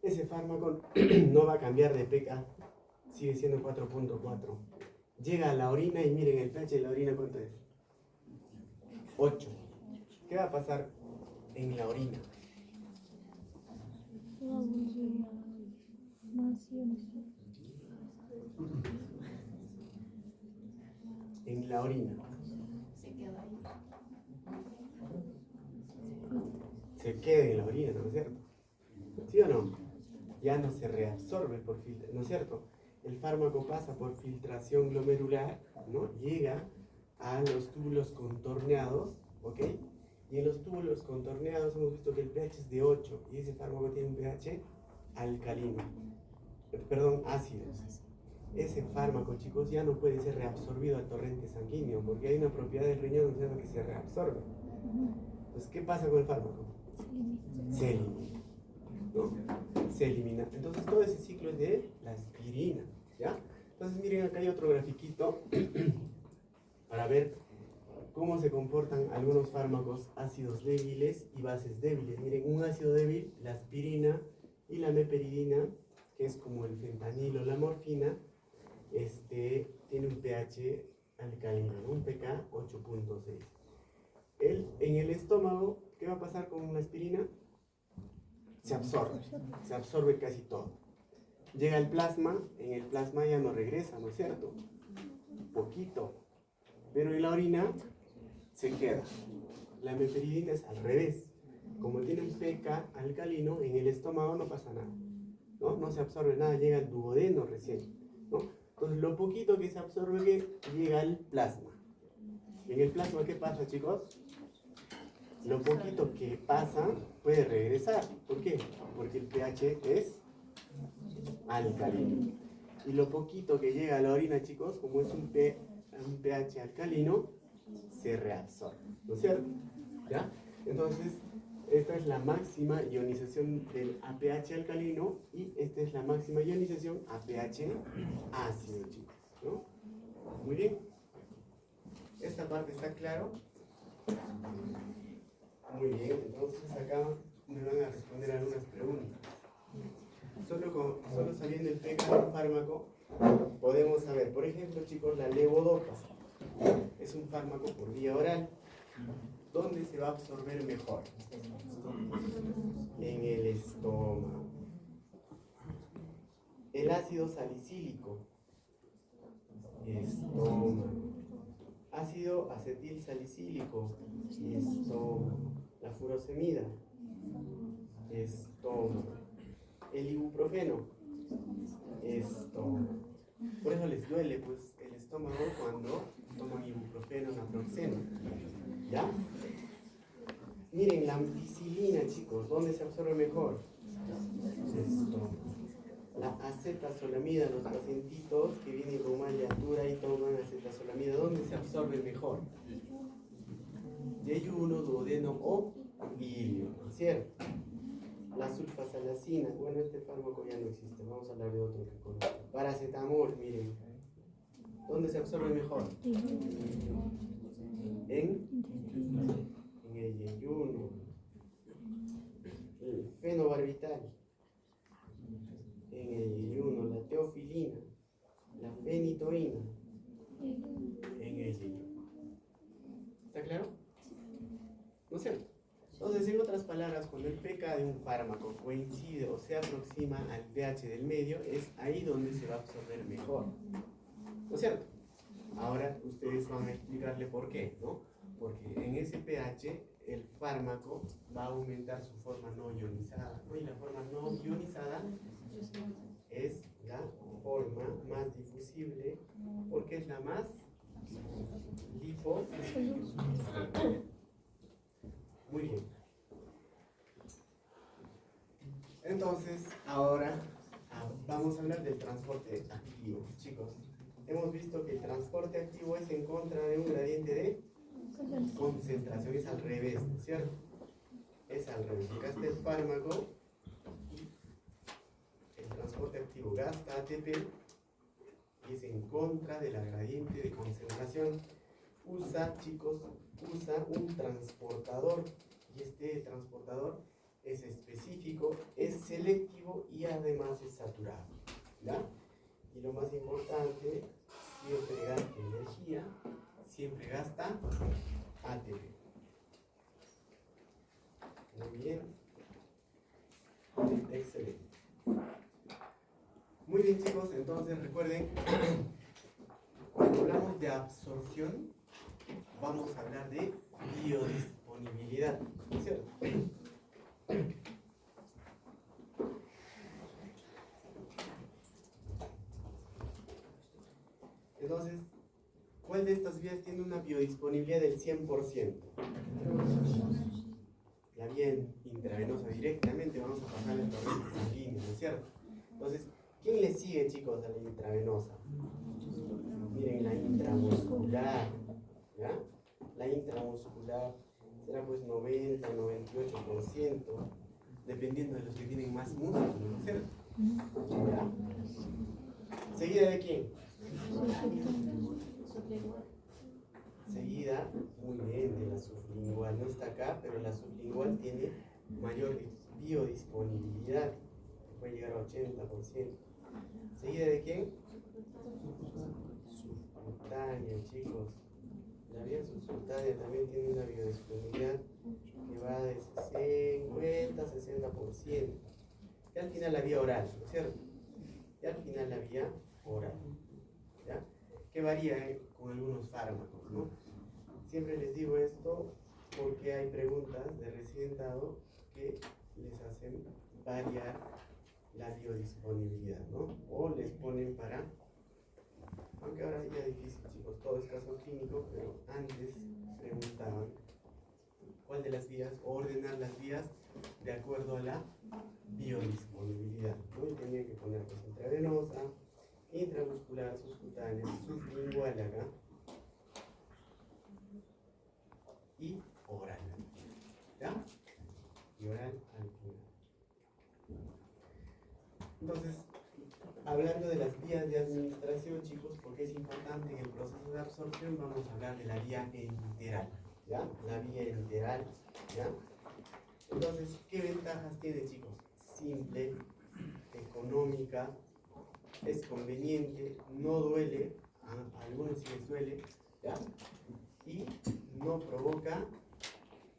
ese fármaco no va a cambiar de pK, sigue siendo 4.4. Llega a la orina y miren el pH de la orina, ¿cuánto es? 8. ¿Qué va a pasar en la orina? En la orina. Se queda en la orina, ¿no es cierto? ¿Sí o no? Ya no se reabsorbe por filtración, ¿no es cierto? El fármaco pasa por filtración glomerular, ¿no? Llega a los túbulos contorneados, ¿ok? Y en los túbulos contorneados hemos visto que el pH es de 8 y ese fármaco tiene un pH alcalino, perdón, ácido. Ese fármaco, chicos, ya no puede ser reabsorbido al torrente sanguíneo porque hay una propiedad del riñón, ¿no es cierto?, que se reabsorbe. Entonces, ¿qué pasa con el fármaco? Se elimina, ¿no? Se elimina. Entonces, todo ese ciclo es de la aspirina, ¿ya? Entonces, miren, acá hay otro grafiquito para ver cómo se comportan algunos fármacos ácidos débiles y bases débiles. Miren, un ácido débil, la aspirina y la meperidina, que es como el fentanilo o la morfina, tiene un pH alcalino, ¿no? Un pK 8.6. En el estómago, ¿qué va a pasar con una aspirina? Se absorbe casi todo. Llega al plasma, en el plasma ya no regresa, ¿no es cierto? Poquito. Pero en la orina se queda. La meperidina es al revés. Como tiene un pK alcalino, en el estómago no pasa nada, ¿no? No se absorbe nada, llega al duodeno recién, ¿no? Entonces lo poquito que se absorbe llega al plasma. En el plasma, ¿qué pasa, chicos? Lo poquito que pasa puede regresar. ¿Por qué? Porque el pH es alcalino. Y lo poquito que llega a la orina, chicos, como es un pH alcalino, se reabsorbe, ¿no es cierto? ¿Ya? Entonces, esta es la máxima ionización del APH alcalino y esta es la máxima ionización APH ácido, chicos, ¿no? Muy bien. ¿Esta parte está claro? Muy bien, entonces acá me van a responder algunas preguntas. Solo sabiendo el pK de un fármaco, podemos saber, por ejemplo, chicos, la levodopa. Es un fármaco por vía oral. ¿Dónde se va a absorber mejor? En el estómago. El ácido salicílico, estómago. Ácido acetil salicílico, estómago. La furosemida, estómago. El ibuprofeno, estómago. Por eso les duele pues el estómago cuando toman ibuprofeno, naproxeno. ¿Ya? Miren, la ampicilina, chicos, ¿dónde se absorbe mejor? Estómago. La acetazolamida, los pacientitos que vienen con mal de altura y toman acetazolamida, ¿dónde se absorbe mejor? Yeyuno, duodeno o ilio, ¿cierto? La sulfasalacina, bueno, este fármaco ya no existe, vamos a hablar de otro que conozco. Paracetamol, miren, ¿dónde se absorbe mejor? En el yeyuno. El fenobarbital, en el yeyuno. La teofilina, la fenitoína, en el yeyuno. ¿Está claro? ¿No es cierto? Entonces, en otras palabras, cuando el pK de un fármaco coincide o se aproxima al pH del medio, es ahí donde se va a absorber mejor. ¿No es cierto? Ahora ustedes van a explicarle por qué, ¿no? Porque en ese pH el fármaco va a aumentar su forma no ionizada, ¿no? Y la forma no ionizada es la forma más difusible porque es la más lipo. Muy bien. Entonces, ahora vamos a hablar del transporte activo. Chicos, hemos visto que el transporte activo es en contra de un gradiente de concentración, es al revés, ¿cierto? Es al revés. Acá está el fármaco y el transporte activo gasta ATP y es en contra de la gradiente de concentración. Usa, chicos, usa un transportador y este transportador es específico, es selectivo y además es saturado, ¿ya? Y lo más importante, siempre gasta energía, siempre gasta ATP. Muy bien. Excelente. Muy bien, chicos, entonces recuerden, cuando hablamos de absorción, vamos a hablar de biodisponibilidad, ¿cierto? Entonces, ¿cuál de estas vías tiene una biodisponibilidad del 100%? La vía intravenosa directamente, vamos a pasar el torrente sanguíneo, ¿no es cierto? Entonces, ¿quién le sigue, chicos, a la intravenosa? Miren, la intramuscular, ¿ya? La intramuscular será pues 90, 98%, dependiendo de los que tienen más músculo, ¿no es cierto? ¿Ya? ¿Seguida de quién? Seguida, muy bien, de la sublingual. No está acá, pero la sublingual tiene mayor biodisponibilidad, puede llegar a 80%. ¿Seguida de quién? Subcutánea, chicos. La vía subcutánea también tiene una biodisponibilidad que va de 50 a 60%. Y al final la vía oral, ¿no es cierto? Y al final la vía oral, ¿ya? Que varía con algunos fármacos, ¿no? Siempre les digo esto porque hay preguntas de recién dado que les hacen variar la biodisponibilidad, ¿no? O les ponen para, aunque ahora ya es difícil, chicos, todo es caso clínico, pero antes preguntaban cuál de las vías, o ordenar las vías de acuerdo a la biodisponibilidad, ¿no? Y tenía que poner pues intravenosa, intramuscular, subcutánea, sublingual acá y oral, ¿ya? Y oral al final. Entonces, hablando de las vías de administración, chicos, porque es importante en el proceso de absorción, vamos a hablar de la vía enteral, ¿ya? La vía enteral, ¿ya? Entonces, ¿qué ventajas tiene, chicos? Simple, económica, es conveniente, no duele, a algunos sí les duele, ¿ya? Y no provoca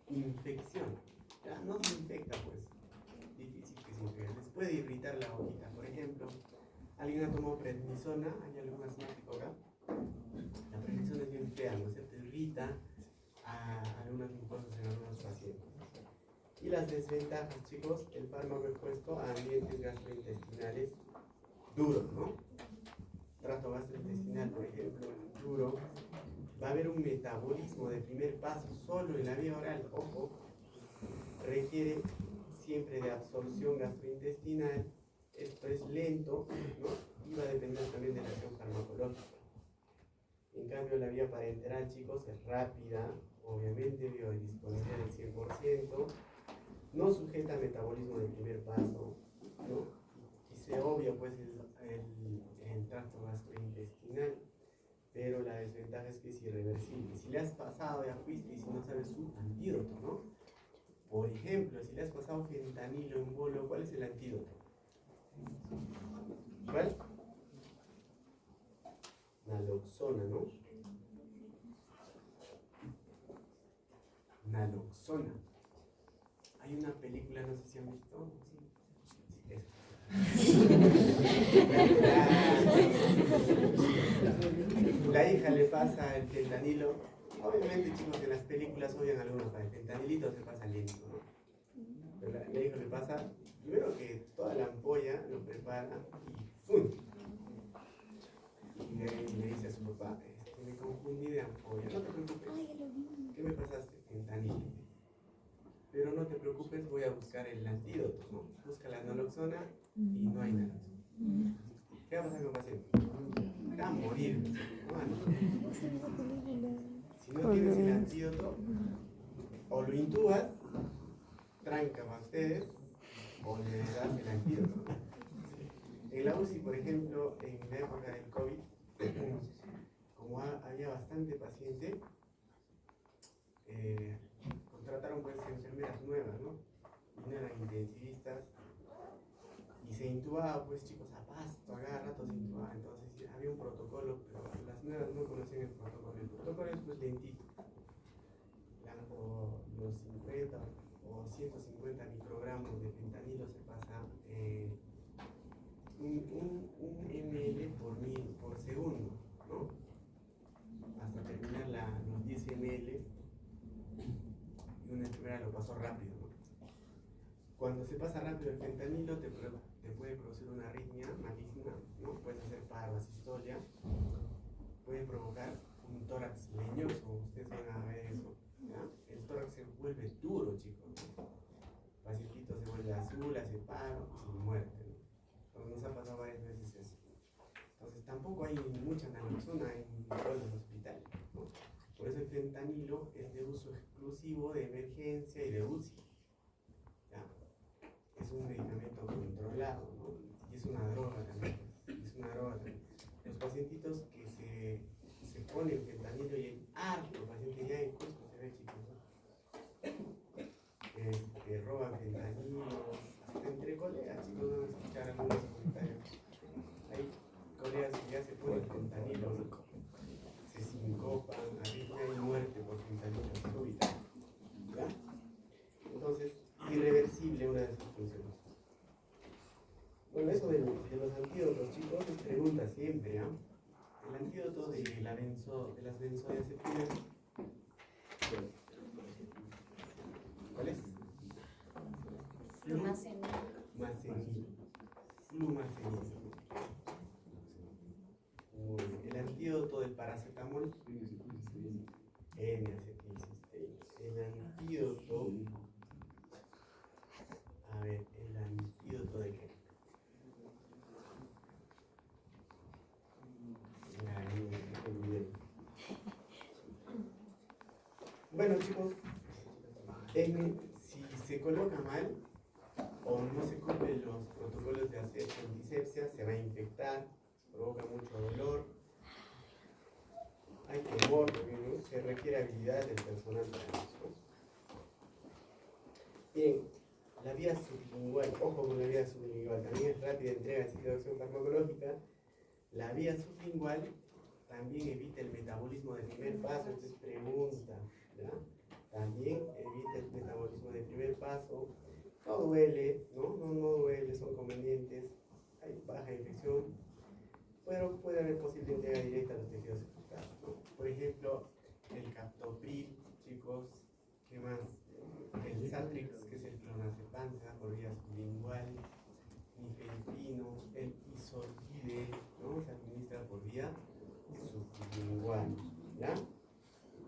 infección, ¿ya? No se infecta, pues, difícil que se infecte. Les puede irritar la boquita, por ejemplo, alguien ha tomado prednisona, ¿hay algún asmático acá? La prednisona es bien fea, ¿no es cierto? Irrita a algunas mucosas en algunos pacientes. Y las desventajas, chicos, el fármaco expuesto a ambientes gastrointestinales duros, ¿no? Trato gastrointestinal, por ejemplo, duro, va a haber un metabolismo de primer paso solo en la vía oral, ojo, requiere siempre de absorción gastrointestinal, esto es lento, ¿no? Y va a depender también de la acción farmacológica. En cambio, la vía parenteral, chicos, es rápida, obviamente biodisponible del 100%, no sujeta a metabolismo de primer paso, ¿no? Y se obvia pues el tracto gastrointestinal, pero la desventaja es que es irreversible. Si le has pasado, ya fuiste, y si no sabes su antídoto, ¿no? Por ejemplo, si le has pasado fentanilo en bolo, ¿cuál es el antídoto? ¿Cuál? Naloxona, ¿no? Naloxona. Hay una película, no sé si han visto. Sí, la hija le pasa el fentanilo. Obviamente, chicos, en las películas obvian algunos para el fentanilito se pasa lento, ¿no? Pero la hija le pasa, primero que toda la ampolla lo prepara y ¡fum! Y le dice a su papá, me confundí de ampolla, no te preocupes. ¿Qué me pasaste? Fentanilo. Pero no te preocupes, voy a buscar el antídoto, ¿no? Busca la naloxona y no hay naloxona. ¿Qué va a pasar con el paciente? Va a morir, ¿no? Si no tienes el antídoto, o lo intubas, tranca para ustedes, o le das el antídoto, ¿no? En la UCI, por ejemplo, en la época del COVID, como había bastante paciente, contrataron pues enfermeras nuevas, ¿no? Y no eran intensivistas, y se intubaba pues chicos a pasto, a cada rato se intubaba, entonces había un protocolo, pero las nuevas no conocían el protocolo es pues lentito, los 50 o 150 microgramos de fentanilo se pasa un ml por segundo, ¿no? Hasta terminar los 10 ml, y una enfermera lo pasó rápido, ¿no? Cuando se pasa rápido el fentanilo te puede producir una arritmia maligna, ¿no? Puedes hacer paro, asistolia, puede provocar un tórax leñoso, ustedes van a ver eso, ¿ya? El tórax se vuelve duro, chicos, ¿no? El pacientito se vuelve azul, hace paro, sin muerte, ¿no? Entonces nos ha pasado varias veces eso. Entonces tampoco hay mucha naloxona en todos los hospitales, ¿no? Por eso el fentanilo es de uso exclusivo de emergencia y de UCI, ¿ya? Es un medicamento controlado, ¿no? Y es una droga también, es una droga también. Los pacientitos que se ponen fentanilo, y en harto pacientes ya en Cusco se ve, chicos, ¿no? Que roban fentanilo, hasta entre colegas, chicos, van a escuchar algunos comentarios. Hay colegas que ya se ponen fentanilo, ¿no? Se sincopan, arritmia y muerte por fentanilo súbita, ¿ya? Entonces, irreversible una de sus funciones. Bueno, eso de los antídotos, chicos, se pregunta siempre, ¿ah? El antídoto de las benzodiazepinas, ¿cuál es? Flumacenil. Flumacenil. El antídoto del paracetamol, N-acetilcisteína. El antídoto, a ver, el antídoto de qué? Bueno, chicos, si se coloca mal o no se cumplen los protocolos de antisepsia, se va a infectar, provoca mucho dolor, hay temor, ¿no? Se requiere habilidad del personal para eso. Bien, la vía sublingual, ojo con la vía sublingual, también es rápida entrega de acción farmacológica. La vía sublingual también evita el metabolismo de primer paso. Esta es pregunta, ¿ya? También evita el metabolismo de primer paso. No duele, no duele, son convenientes, hay baja infección, pero puede haber posible entrega directa a los tejidos afectados, ¿no? Por ejemplo, el captopril, chicos, ¿qué más? El Satrix, que es el clonazepam, se da por vía sublingual, nifedipino, el isolide, ¿no? Se administra por vía sublingual, ¿ya?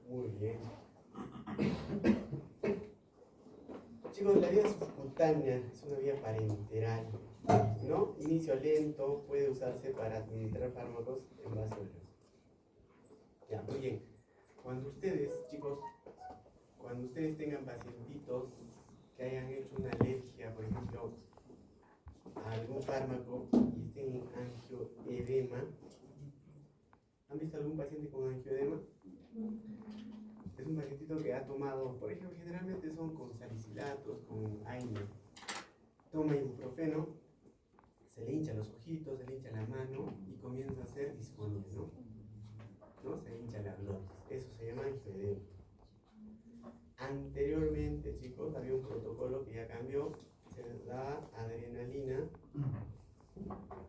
Muy bien. Chicos, la vía subcutánea es una vía parenteral, ¿no? Inicio lento, puede usarse para administrar fármacos en vasoreos. Ya, muy bien. Cuando ustedes, chicos, cuando ustedes tengan pacientitos que hayan hecho una alergia, por ejemplo, a algún fármaco y estén en angioedema, ¿han visto algún paciente con angioedema? Es un pacientito que ha tomado, por ejemplo, generalmente son con salicilatos, con AINE. Toma ibuprofeno, se le hincha los ojitos, se le hincha la mano y comienza a hacer disfonía, ¿no? Se hincha la glotis. Eso se llama angioedema. Anteriormente, chicos, había un protocolo que ya cambió. Se da adrenalina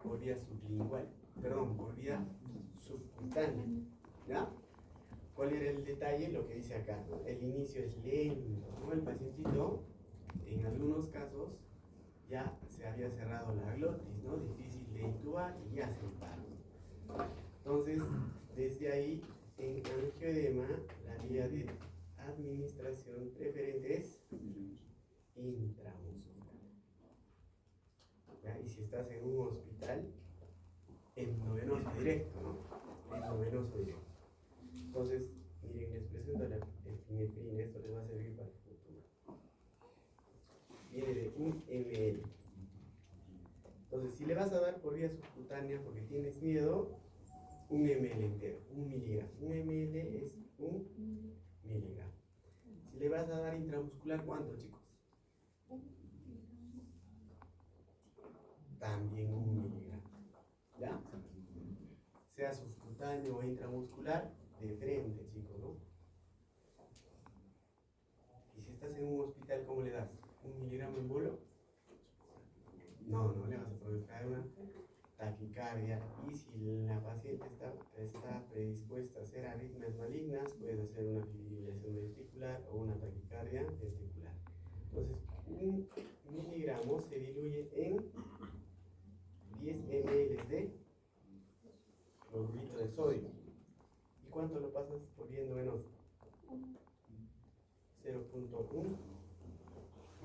por vía sublingual, perdón, por vía subcutánea, ¿ya? ¿Cuál era el detalle? Lo que dice acá, ¿no? El inicio es lento, ¿no? El pacientito, en algunos casos, ya se había cerrado la glotis, ¿no? Difícil de intubar y ya se paró. Entonces, desde ahí, en angioedema, la vía de administración preferente es intramuscular. ¿Ya? Y si estás en un hospital, endovenoso directo, ¿no? Endovenoso directo. Entonces, miren, les presento la epinefrina, esto les va a servir para el futuro. Viene de 1 ml. Entonces, si le vas a dar por vía subcutánea porque tienes miedo, 1 ml entero, 1 miligramo. 1 ml es 1 miligramo. Si le vas a dar intramuscular, ¿cuánto, chicos? También 1 miligramo. ¿Ya? Sea subcutáneo o intramuscular, de frente, chicos, ¿no? Y si estás en un hospital, ¿cómo le das? ¿1 miligramo en bolo? No le vas a provocar una taquicardia. Y si la paciente está predispuesta a hacer arritmias malignas, puedes hacer una fibrilación ventricular o una taquicardia ventricular. Entonces, 1 miligramo se diluye en 10 ml de cloruro de sodio. ¿Y cuánto lo pasas por vía endovenosa? 0.1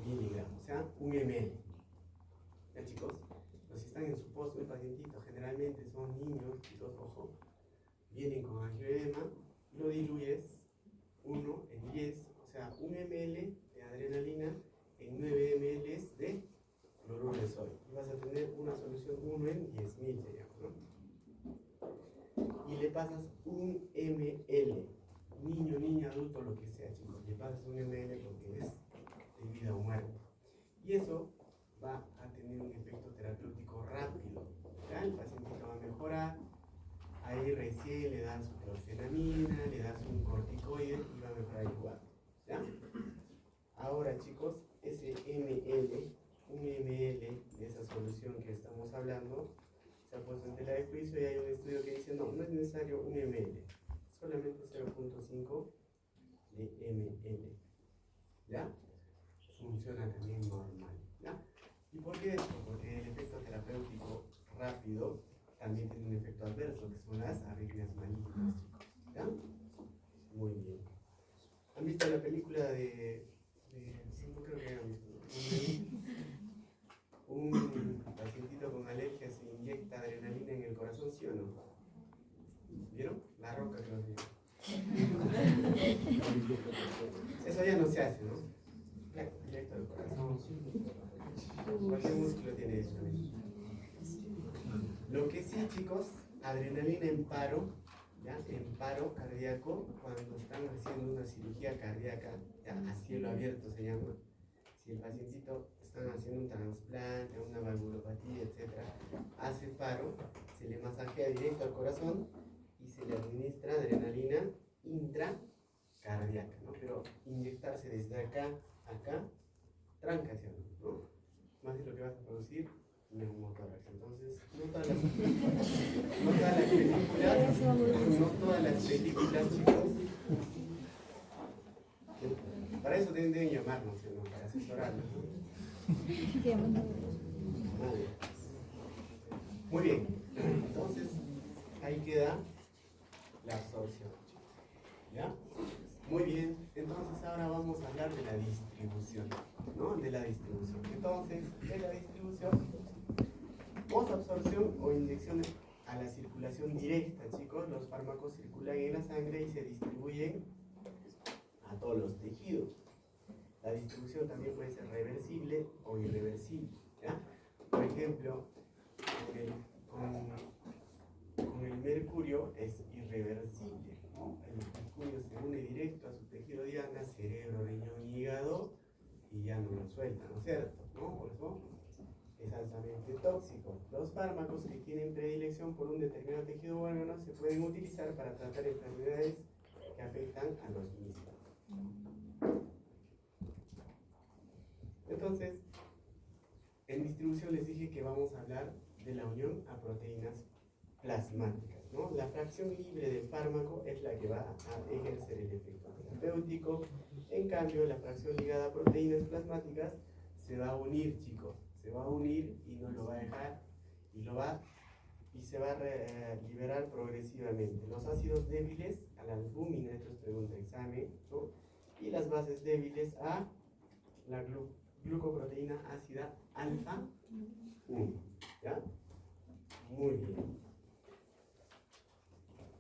miligramos, o sea, 1 ml. ¿Ya, chicos? Los que están en su posto de pacientito generalmente son niños, chicos, ojo, vienen con angioedema, lo diluyes 1 en 10, o sea, 1 ml de adrenalina en 9 ml de cloruro de sodio. Y vas a tener una solución 1 en 10.000, se llama, ¿no? Y le pasas 1 ml, niño, niña, adulto, lo que sea, chicos, le pasas 1 ml porque es de vida o muerte. Y eso va a tener un efecto terapéutico rápido. ¿Ya? El pacientito va a mejorar, ahí recién le das su clorfenamina, le das un corticoide y va a mejorar el cuadro. ¿Ya? Ahora, chicos, ese ml, 1 ml de esa solución que estamos hablando, se ha puesto en tela de juicio y hay un estudio que dice no es necesario 1 ml, solamente 0.5 de ml. ¿Ya? Funciona también normal. ¿Ya? ¿Y por qué esto? Porque el efecto terapéutico rápido también tiene un efecto adverso, que son las arritmias malignas, chicos. ¿Ya? Muy bien. ¿Han visto la película no creo que hayan visto, un pacientito con alergia se inyecta adrenalina en el corazón, ¿sí o no? ¿Vieron? La Roca, creo que. Eso ya no se hace, ¿no? Directo al corazón. Cualquier músculo tiene eso. Lo que sí, chicos, adrenalina en paro, ¿ya? En paro cardíaco, cuando están haciendo una cirugía cardíaca, ¿ya? A cielo abierto se llama. Si el pacientito están haciendo un trasplante, una valvulopatía, etc., hace paro, se le masajea directo al corazón y se le administra adrenalina intracardíaca, ¿no? Pero inyectarse desde acá, acá, tranca, ¿sí o no? Más de lo que vas a producir, neumotórax. Entonces, no todas las películas, chicos, para eso deben llamarnos, ¿no? Para asesorarnos, ¿no? Muy bien, entonces ahí queda la absorción, ¿ya? Muy bien, entonces ahora vamos a hablar de la distribución, ¿no? De la distribución. Entonces, de la distribución, posabsorción o inyección a la circulación directa, chicos. Los fármacos circulan en la sangre y se distribuyen a todos los tejidos. La distribución también puede ser reversible o irreversible, ¿ya? Por ejemplo, con el mercurio es irreversible, ¿no? El mercurio se une directo a su tejido diana, cerebro, riñón y hígado, y ya no lo suelta, ¿no es cierto? ¿No? Por eso es altamente tóxico. Los fármacos que tienen predilección por un determinado tejido o órgano se pueden utilizar para tratar enfermedades que afectan a los mismos. Entonces, en distribución les dije que vamos a hablar de la unión a proteínas plasmáticas, ¿no? La fracción libre del fármaco es la que va a ejercer el efecto terapéutico. En cambio, la fracción ligada a proteínas plasmáticas se va a unir, chicos, se va a unir y no lo va a dejar y se va a liberar progresivamente. Los ácidos débiles a la albúmina, esto es pregunta de examen, ¿no? Y las bases débiles a la glucoproteína ácida alfa 1, ¿ya? Muy bien.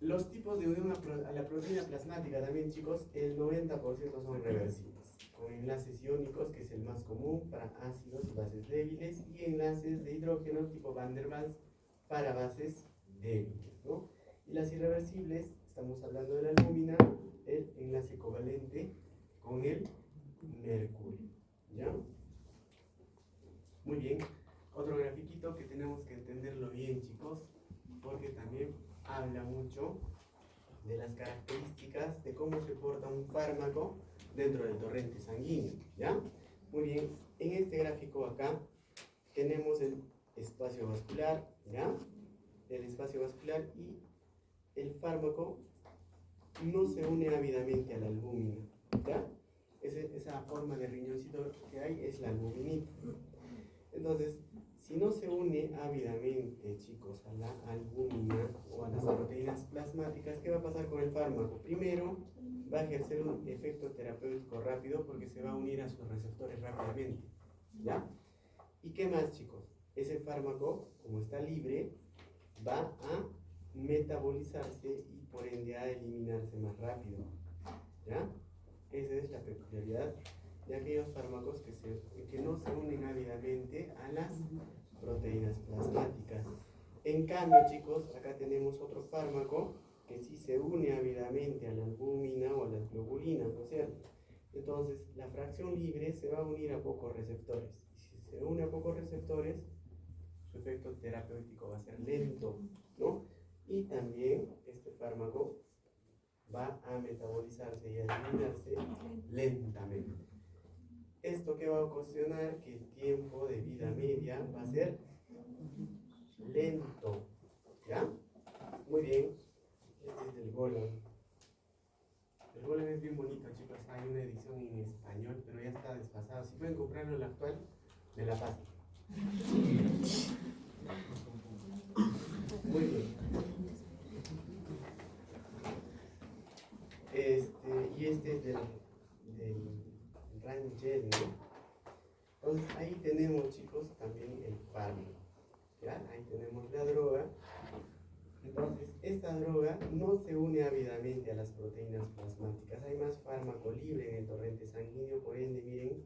Los tipos de unión a la proteína plasmática también, chicos, el 90% son reversibles, con enlaces iónicos, que es el más común para ácidos y bases débiles, y enlaces de hidrógeno tipo Van der Waals para bases débiles, ¿no? Y las irreversibles, estamos hablando de la albúmina, el enlace covalente con el mercurio, ¿ya? Muy bien. Otro grafiquito que tenemos que entenderlo bien, chicos, porque también habla mucho de las características de cómo se porta un fármaco dentro del torrente sanguíneo, ¿ya? Muy bien, en este gráfico acá tenemos el espacio vascular, ¿ya? El espacio vascular, y el fármaco no se une ávidamente a la albúmina, ¿ya? Esa forma de riñoncito que hay es la albuminita. Entonces, si no se une ávidamente, chicos, a la albúmina o a las proteínas plasmáticas, ¿qué va a pasar con el fármaco? Primero, va a ejercer un efecto terapéutico rápido porque se va a unir a sus receptores rápidamente, ¿ya? ¿Y qué más, chicos? Ese fármaco, como está libre, va a metabolizarse y por ende a eliminarse más rápido, ¿ya? Esa es la peculiaridad de aquellos fármacos que no se unen ávidamente a las proteínas plasmáticas. En cambio, chicos, acá tenemos otro fármaco que sí se une ávidamente a la albúmina o a las globulinas, ¿no es cierto? Entonces, la fracción libre se va a unir a pocos receptores. Y si se une a pocos receptores, su efecto terapéutico va a ser lento, ¿no? Y también este fármaco va a metabolizarse y a eliminarse lentamente. ¿Esto qué va a ocasionar? Que el tiempo de vida media va a ser lento, ¿ya? Muy bien. Este es del Golem. El Golem es bien bonito, chicos. Hay una edición en español, pero ya está desfasado. Si pueden comprarlo en la actual, me la paso. Muy bien. Y este es del Rangel, ¿no? Entonces ahí tenemos, chicos, también el fármaco, ¿ya? Ahí tenemos la droga. Entonces esta droga no se une ávidamente a las proteínas plasmáticas. Hay más fármaco libre en el torrente sanguíneo, por ende, miren,